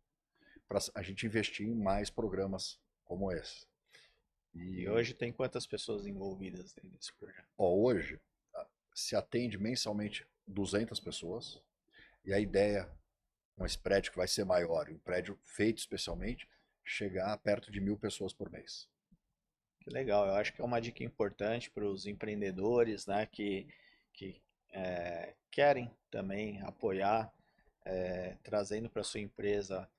para a gente investir em mais programas como esse. E hoje tem quantas pessoas envolvidas nesse projeto? Hoje se atende mensalmente 200 pessoas e a ideia, com esse prédio que vai ser maior, um prédio feito especialmente, chegar a perto de 1.000 pessoas por mês. Que legal, eu acho que é uma dica importante para os empreendedores, né, que querem também apoiar, trazendo para sua empresa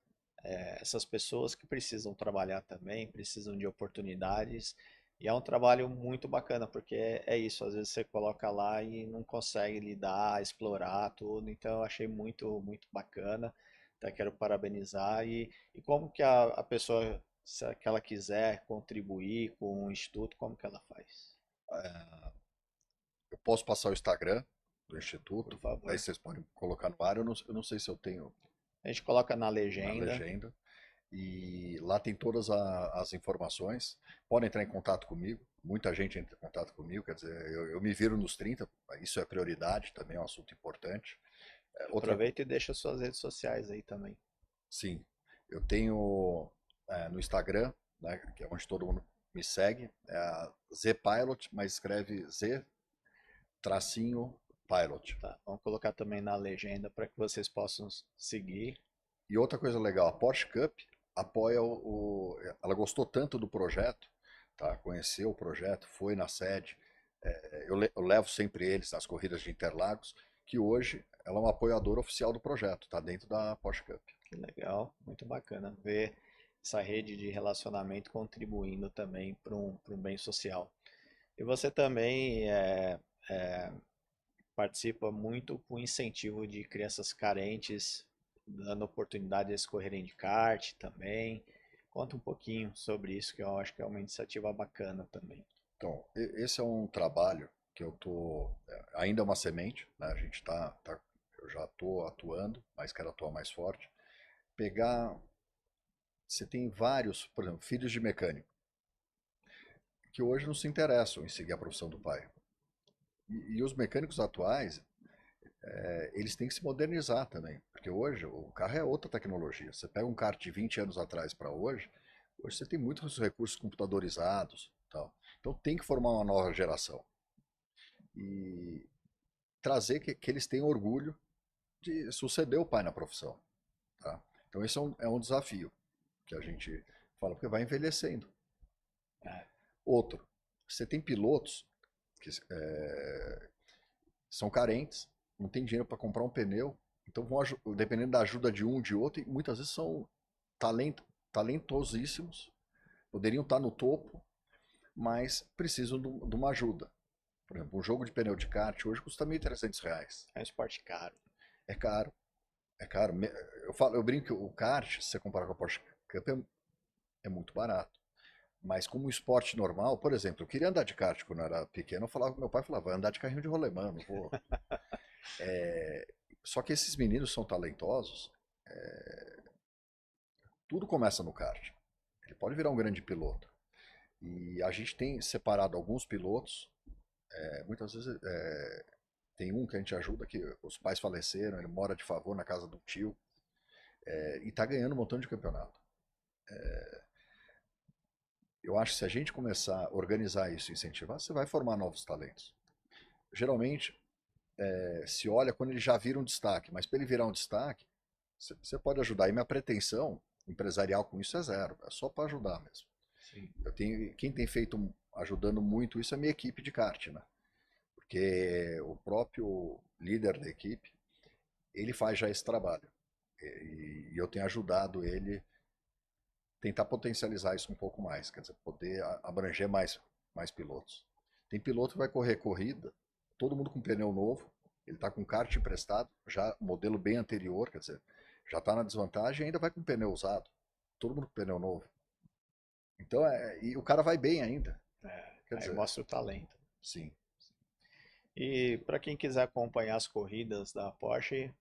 essas pessoas que precisam trabalhar também, precisam de oportunidades. E é um trabalho muito bacana, porque é isso, às vezes você coloca lá e não consegue lidar, explorar tudo. Então eu achei muito, muito bacana. Até quero parabenizar. E como que a pessoa, se que ela quiser contribuir com o Instituto, como que ela faz? Eu posso passar o Instagram do Por Instituto, daí favor. vocês podem colocar no ar. Eu não sei se eu tenho A gente coloca na na legenda. legenda. E lá tem todas as informações. Podem entrar em contato comigo. Muita gente entra em contato comigo. Quer dizer, eu me viro nos 30. Isso é prioridade também, é um assunto importante. Aproveita e deixa suas redes sociais aí também. Sim, eu tenho no Instagram, né, que é onde todo mundo me segue, é a Zpilot, mas escreve Z tracinho Pilot. Tá, vamos colocar também na legenda para que vocês possam seguir. E outra coisa legal, a Porsche Cup apoia ela gostou tanto do projeto, tá? Conheceu o projeto, foi na sede. Eu levo sempre eles nas corridas de Interlagos, que hoje ela é uma apoiadora oficial do projeto, está dentro da Porsche Cup. Que legal, muito bacana ver essa rede de relacionamento contribuindo também para um bem social. E você também participa muito com incentivo de crianças carentes, dando oportunidade de eles correrem de kart também. Conta um pouquinho sobre isso, que eu acho que é uma iniciativa bacana também. Então, esse é um trabalho que eu tô ainda é uma semente, né? A gente eu já estou atuando, mas quero atuar mais forte. Pegar, você tem vários, por exemplo, filhos de mecânico, que hoje não se interessam em seguir a profissão do pai. E os mecânicos atuais, eles têm que se modernizar também, porque hoje o carro é outra tecnologia. Você pega um carro de 20 anos atrás para hoje você tem muitos recursos computadorizados, tal. Então tem que formar uma nova geração e trazer que eles tenham orgulho de suceder o pai na profissão, tá? Então esse é um desafio que a gente fala, porque vai envelhecendo. É, Outro, você tem pilotos que são carentes, não tem dinheiro para comprar um pneu, então dependendo da ajuda de um, de outro, e muitas vezes são talentosíssimos, poderiam estar no topo, mas precisam de uma ajuda. Por exemplo, um jogo de pneu de kart hoje custa R$ 1.300. é um esporte caro. É caro, é caro. Eu brinco que o kart, se você comparar com a Porsche Cup, é muito barato. Mas como esporte normal, por exemplo, eu queria andar de kart quando eu era pequeno, meu pai falava, vai andar de carrinho de rolemã, não vou. Só que esses meninos são talentosos, tudo começa no kart. Ele pode virar um grande piloto. E a gente tem separado alguns pilotos, muitas vezes tem um que a gente ajuda, que os pais faleceram, ele mora de favor na casa do tio, e está ganhando um montão de campeonato. Eu acho que se a gente começar a organizar isso, incentivar, você vai formar novos talentos. Geralmente, se olha quando ele já vira um destaque, mas para ele virar um destaque, você pode ajudar. E minha pretensão empresarial com isso é zero, é só para ajudar mesmo. Sim. Quem tem feito, ajudando muito isso é a minha equipe de kart, né? Porque o próprio líder da equipe, ele faz já esse trabalho. E eu tenho ajudado ele tentar potencializar isso um pouco mais, quer dizer, poder abranger mais pilotos. Tem piloto que vai correr corrida, todo mundo com pneu novo, ele está com kart emprestado, já modelo bem anterior, quer dizer, já está na desvantagem e ainda vai com pneu usado, todo mundo com pneu novo. Então, e o cara vai bem ainda, quer Aí dizer, mostra o talento. sim. E para quem quiser acompanhar as corridas da Porsche,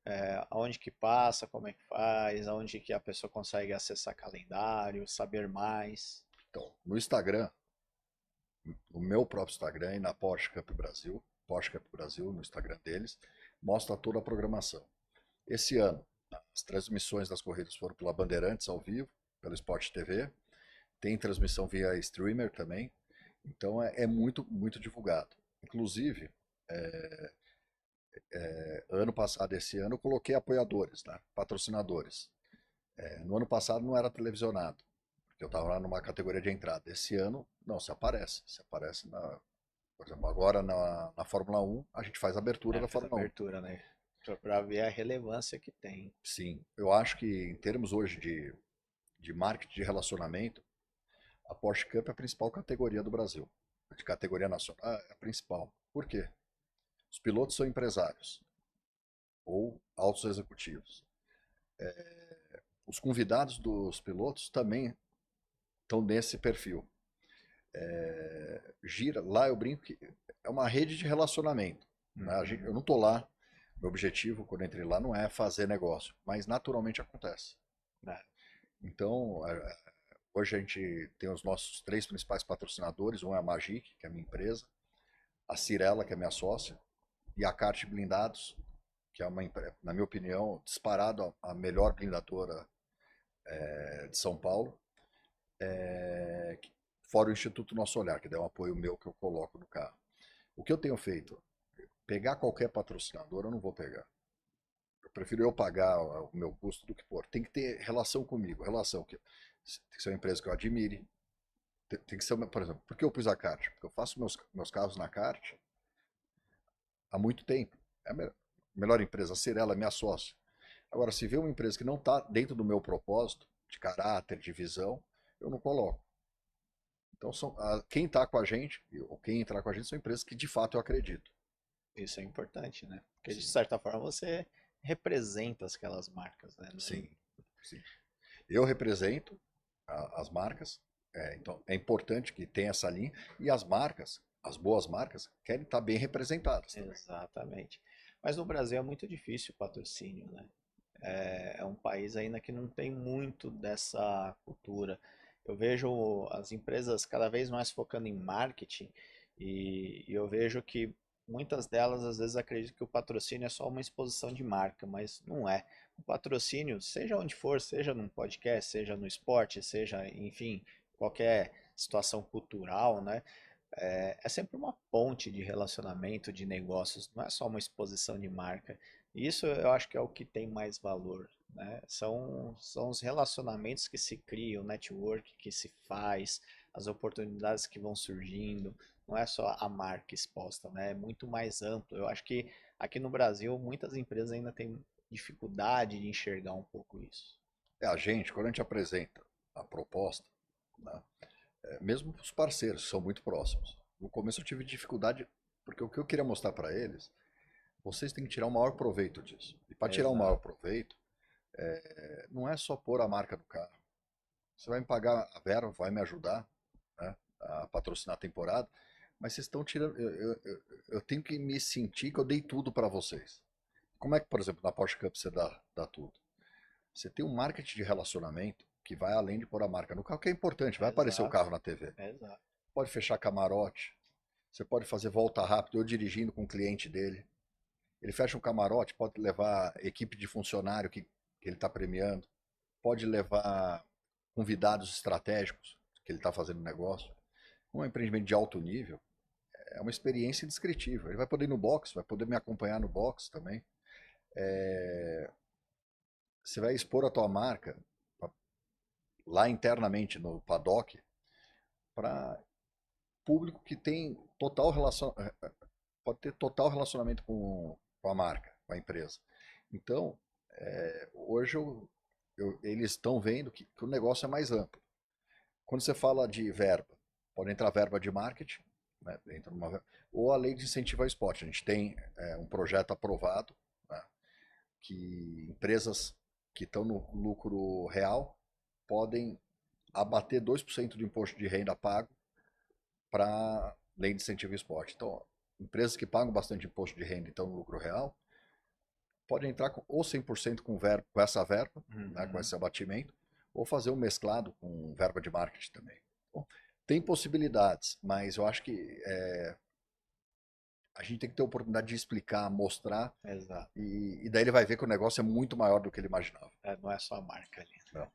aonde que passa, como é que faz, aonde que a pessoa consegue acessar calendário, saber mais. Então, no Instagram, no meu próprio Instagram e na Porsche Cup Brasil, no Instagram deles, mostra toda a programação. Esse ano, as transmissões das corridas foram pela Bandeirantes ao vivo, pelo Sport TV. tem transmissão via streamer também, então é muito, muito divulgado. Inclusive, ano passado, esse ano, eu coloquei apoiadores, né? Patrocinadores. No ano passado não era televisionado, porque eu estava lá numa categoria de entrada. Esse ano, não, se aparece. Se aparece, por exemplo, agora na Fórmula 1, a gente faz a abertura da Faz Fórmula 1. abertura, né? Para ver a relevância que tem. Sim, eu acho que em termos hoje de marketing de relacionamento, a Porsche Cup é a principal categoria do Brasil. De categoria nacional, é a principal. Por quê? Os pilotos são empresários ou altos executivos. Os convidados dos pilotos também estão nesse perfil. Gira, lá eu brinco que é uma rede de relacionamento. Né? Eu não estou lá, meu objetivo quando entrei lá não é fazer negócio, mas naturalmente acontece. É. Então, hoje a gente tem os nossos 3 principais patrocinadores, um é a Magic, que é a minha empresa, a Cirela, que é a minha sócia, e a Kart Blindados, que é uma, na minha opinião, disparado a melhor blindadora de São Paulo, fora o Instituto Nosso Olhar, que dá um apoio meu que eu coloco no carro. O que eu tenho feito? Pegar qualquer patrocinador, eu não vou pegar. Eu prefiro eu pagar o meu custo do que pôr. Tem que ter relação comigo, relação que tem que ser uma empresa que eu admire. Tem que ser, por exemplo, por que eu pus a kart? Porque eu faço meus carros na kart há muito tempo. É a melhor empresa, a Cirela é minha sócia. Agora, se vê uma empresa que não está dentro do meu propósito, de caráter, de visão, eu não coloco. Então, quem está com a gente, ou quem entrar com a gente, são empresas que de fato eu acredito. Isso é importante, né? Porque de certa forma você representa aquelas marcas, né? Sim, sim. Eu represento as marcas, então é importante que tenha essa linha, e as marcas, as boas marcas, querem estar bem representadas também. Exatamente. Mas no Brasil é muito difícil o patrocínio, né? É um país ainda que não tem muito dessa cultura. Eu vejo as empresas cada vez mais focando em marketing e eu vejo que muitas delas às vezes acreditam que o patrocínio é só uma exposição de marca, mas não é. O patrocínio, seja onde for, seja num podcast, seja no esporte, seja, enfim, qualquer situação cultural, né? É sempre uma ponte de relacionamento, de negócios, não é só uma exposição de marca. Isso eu acho que é o que tem mais valor, né? São os relacionamentos que se criam, o network que se faz, as oportunidades que vão surgindo. Não é só a marca exposta, né? É muito mais amplo. Eu acho que aqui no Brasil muitas empresas ainda têm dificuldade de enxergar um pouco isso. A gente, quando a gente apresenta a proposta, né, mesmo os parceiros são muito próximos. No começo eu tive dificuldade, porque o que eu queria mostrar para eles, vocês têm que tirar o maior proveito disso. E para tirar o maior proveito, não é só pôr a marca do carro. Você vai me pagar a verba, vai me ajudar, né, a patrocinar a temporada, mas vocês estão tirando. Eu tenho que me sentir que eu dei tudo para vocês. Como é que, por exemplo, na Porsche Cup você dá tudo? Você tem um marketing de relacionamento que vai além de pôr a marca no carro, que é importante, vai aparecer o carro na TV. Exato. Pode fechar camarote, você pode fazer volta rápida, eu dirigindo com o cliente dele. Ele fecha um camarote, pode levar equipe de funcionário que ele está premiando, pode levar convidados estratégicos que ele está fazendo negócio. Um empreendimento de alto nível é uma experiência indescritível. Ele vai poder ir no box, vai poder me acompanhar no box também. Você vai expor a tua marca lá internamente no paddock para público que tem total pode ter total relacionamento com a marca, com a empresa. Então, hoje eles estão vendo que o negócio é mais amplo. Quando você fala de verba, pode entrar verba de marketing, né, ou a lei de incentivo ao esporte. A gente tem um projeto aprovado, né, que empresas que estão no lucro real podem abater 2% do imposto de renda pago para lei de incentivo ao esporte. Então, empresas que pagam bastante imposto de renda e estão no lucro real, podem entrar ou 100% com essa verba, né, com esse abatimento, ou fazer um mesclado com verba de marketing também. Bom, tem possibilidades, mas eu acho que a gente tem que ter a oportunidade de explicar, mostrar, e daí ele vai ver que o negócio é muito maior do que ele imaginava. Não é só a marca ali. Não.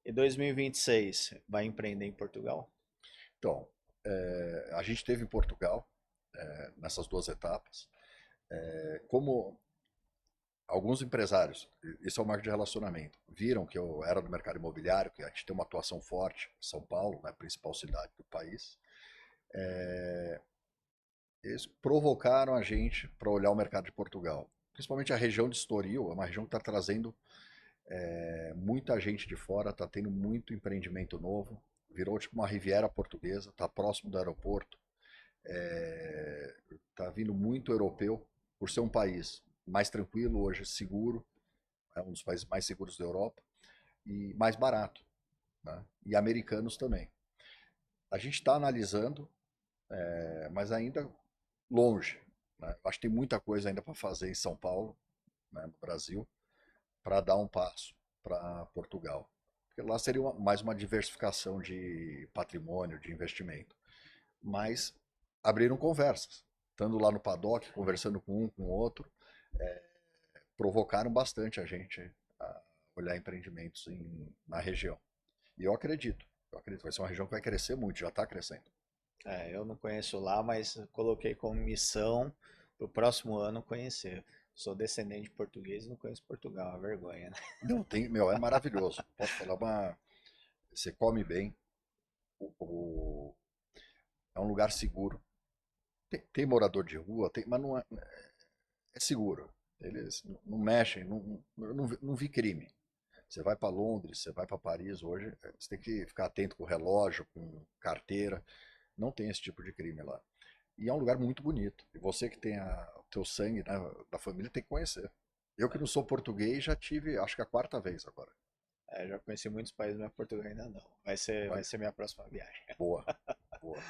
E 2026, vai empreender em Portugal? Então, a gente esteve em Portugal nessas duas etapas. Como alguns empresários, isso é o marco de relacionamento, viram que eu era do mercado imobiliário, que a gente tem uma atuação forte em São Paulo, né, principal cidade do país, eles provocaram a gente para olhar o mercado de Portugal. Principalmente a região de Estoril, é uma região que está trazendo muita gente de fora, está tendo muito empreendimento novo, virou tipo uma Riviera portuguesa, está próximo do aeroporto, está vindo muito europeu, por ser um país mais tranquilo hoje, seguro, é um dos países mais seguros da Europa e mais barato, né? E americanos também. A gente está analisando, mas ainda longe, né? Acho que tem muita coisa ainda para fazer em São Paulo, né, no Brasil, para dar um passo para Portugal. Porque lá seria mais uma diversificação de patrimônio, de investimento. Mas abriram conversas, estando lá no paddock, conversando com um, com o outro, provocaram bastante a gente a olhar empreendimentos na região. E eu acredito, vai ser uma região que vai crescer muito, já está crescendo. Eu não conheço lá, mas coloquei como missão para o próximo ano conhecer. Sou descendente de português e não conheço Portugal, é uma vergonha, né? Não, tem, meu, é maravilhoso. Posso falar você come bem, o- é um lugar seguro. Tem morador de rua, mas não é seguro. Eles não mexem, não vi crime. Você vai para Londres, você vai para Paris hoje, você tem que ficar atento com o relógio, com carteira. Não tem esse tipo de crime lá. E é um lugar muito bonito. E você que tem o teu sangue, né, da família tem que conhecer. Eu que não sou português já tive, acho que a quarta vez agora. Já conheci muitos países, mas Portugal ainda não. Vai Olha, ser minha próxima viagem. boa, boa.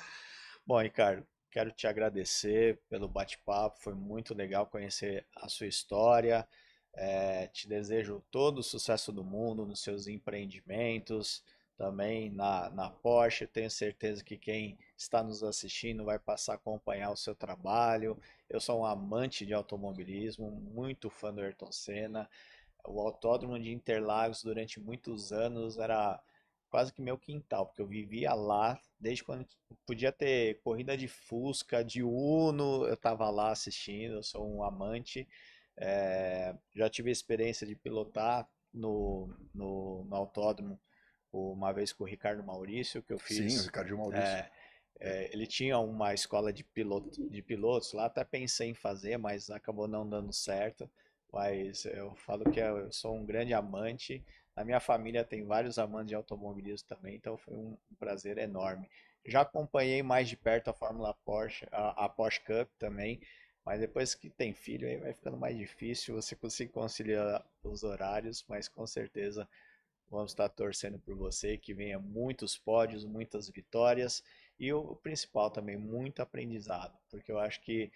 Bom, Ricardo, quero te agradecer pelo bate-papo, foi muito legal conhecer a sua história. Te desejo todo o sucesso do mundo nos seus empreendimentos, também na Porsche. Tenho certeza que quem está nos assistindo vai passar a acompanhar o seu trabalho. Eu sou um amante de automobilismo, muito fã do Ayrton Senna. O autódromo de Interlagos durante muitos anos era quase que meu quintal, porque eu vivia lá desde quando podia ter corrida de Fusca, de Uno, eu estava lá assistindo, eu sou um amante. Já tive a experiência de pilotar no autódromo uma vez com o Ricardo Maurício, que eu Sim, o fiz. Ricardinho Maurício. é, Ele tinha uma escola de pilotos lá, até pensei em fazer, mas acabou não dando certo. Mas eu falo que eu sou um grande amante. Na minha família tem vários amantes de automobilismo também, então foi um prazer enorme. Já acompanhei mais de perto a Fórmula Porsche, a Porsche Cup também, mas depois que tem filho aí vai ficando mais difícil você conseguir conciliar os horários, mas com certeza vamos estar torcendo por você, que venha muitos pódios, muitas vitórias e o principal também, muito aprendizado, porque eu acho que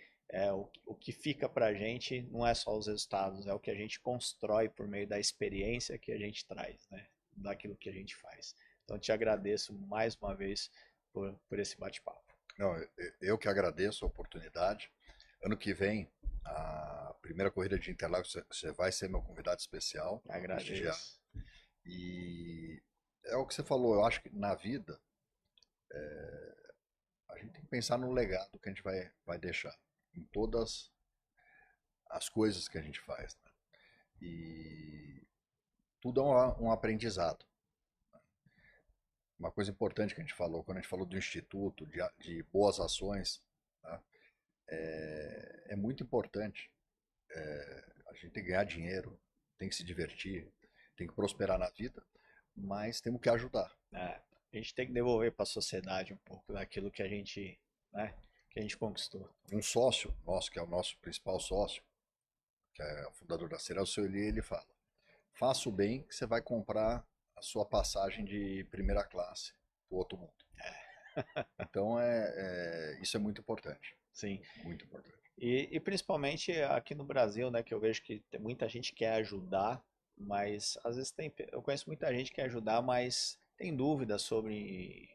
o que fica para a gente não é só os resultados, é o que a gente constrói por meio da experiência que a gente traz, né? Daquilo que a gente faz. Então, te agradeço mais uma vez por esse bate-papo. Não, eu que agradeço a oportunidade. Ano que vem, a primeira corrida de Interlagos, você vai ser meu convidado especial para prestigiar. Agradeço. E é o que você falou, eu acho que na vida a gente tem que pensar no legado que a gente vai deixar em todas as coisas que a gente faz, né? E tudo é um aprendizado. Uma coisa importante que a gente falou, quando a gente falou do instituto, de boas ações, tá? É muito importante. A gente tem que ganhar dinheiro, tem que se divertir, tem que prosperar na vida, mas temos que ajudar. A gente tem que devolver para a sociedade um pouco daquilo que né, que a gente conquistou. Um sócio nosso, que é o nosso principal sócio, que é o fundador da Cereal, o seu Eli, ele fala: faça o bem que você vai comprar a sua passagem de primeira classe para o outro mundo. Então, isso é muito importante. Sim. Muito importante. E principalmente aqui no Brasil, né, que eu vejo que tem muita gente que quer ajudar, mas às vezes eu conheço muita gente que quer ajudar, mas tem dúvidas sobre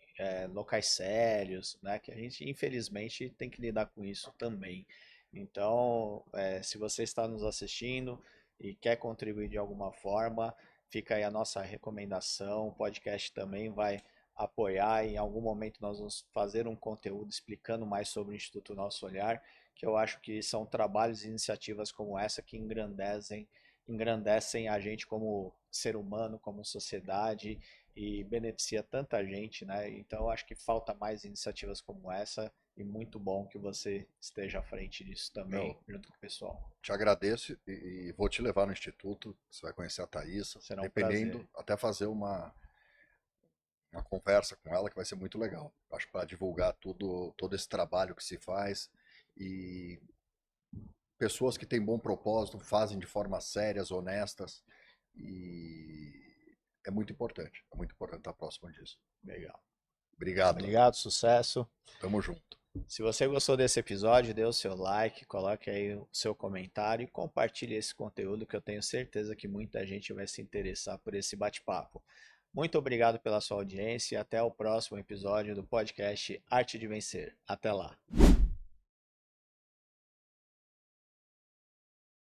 locais sérios, né, que a gente infelizmente tem que lidar com isso também. Então, se você está nos assistindo e quer contribuir de alguma forma, fica aí a nossa recomendação. O podcast também vai apoiar. Em algum momento nós vamos fazer um conteúdo explicando mais sobre o Instituto Nosso Olhar, que eu acho que são trabalhos e iniciativas como essa que engrandecem a gente como ser humano, como sociedade e beneficia tanta gente, né? Então eu acho que falta mais iniciativas como essa e muito bom que você esteja à frente disso também, junto com o pessoal. Te agradeço e vou te levar no Instituto, você vai conhecer a Thaísa, Será um dependendo, prazer. até fazer uma conversa com ela que vai ser muito legal. Acho que para divulgar todo esse trabalho que se faz e pessoas que têm bom propósito, fazem de forma sérias, honestas e é muito importante estar próximo disso. Legal. Obrigado. Obrigado, sucesso. Tamo junto. Se você gostou desse episódio, dê o seu like, coloque aí o seu comentário e compartilhe esse conteúdo que eu tenho certeza que muita gente vai se interessar por esse bate-papo. Muito obrigado pela sua audiência e até o próximo episódio do podcast Arte de Vencer. Até lá.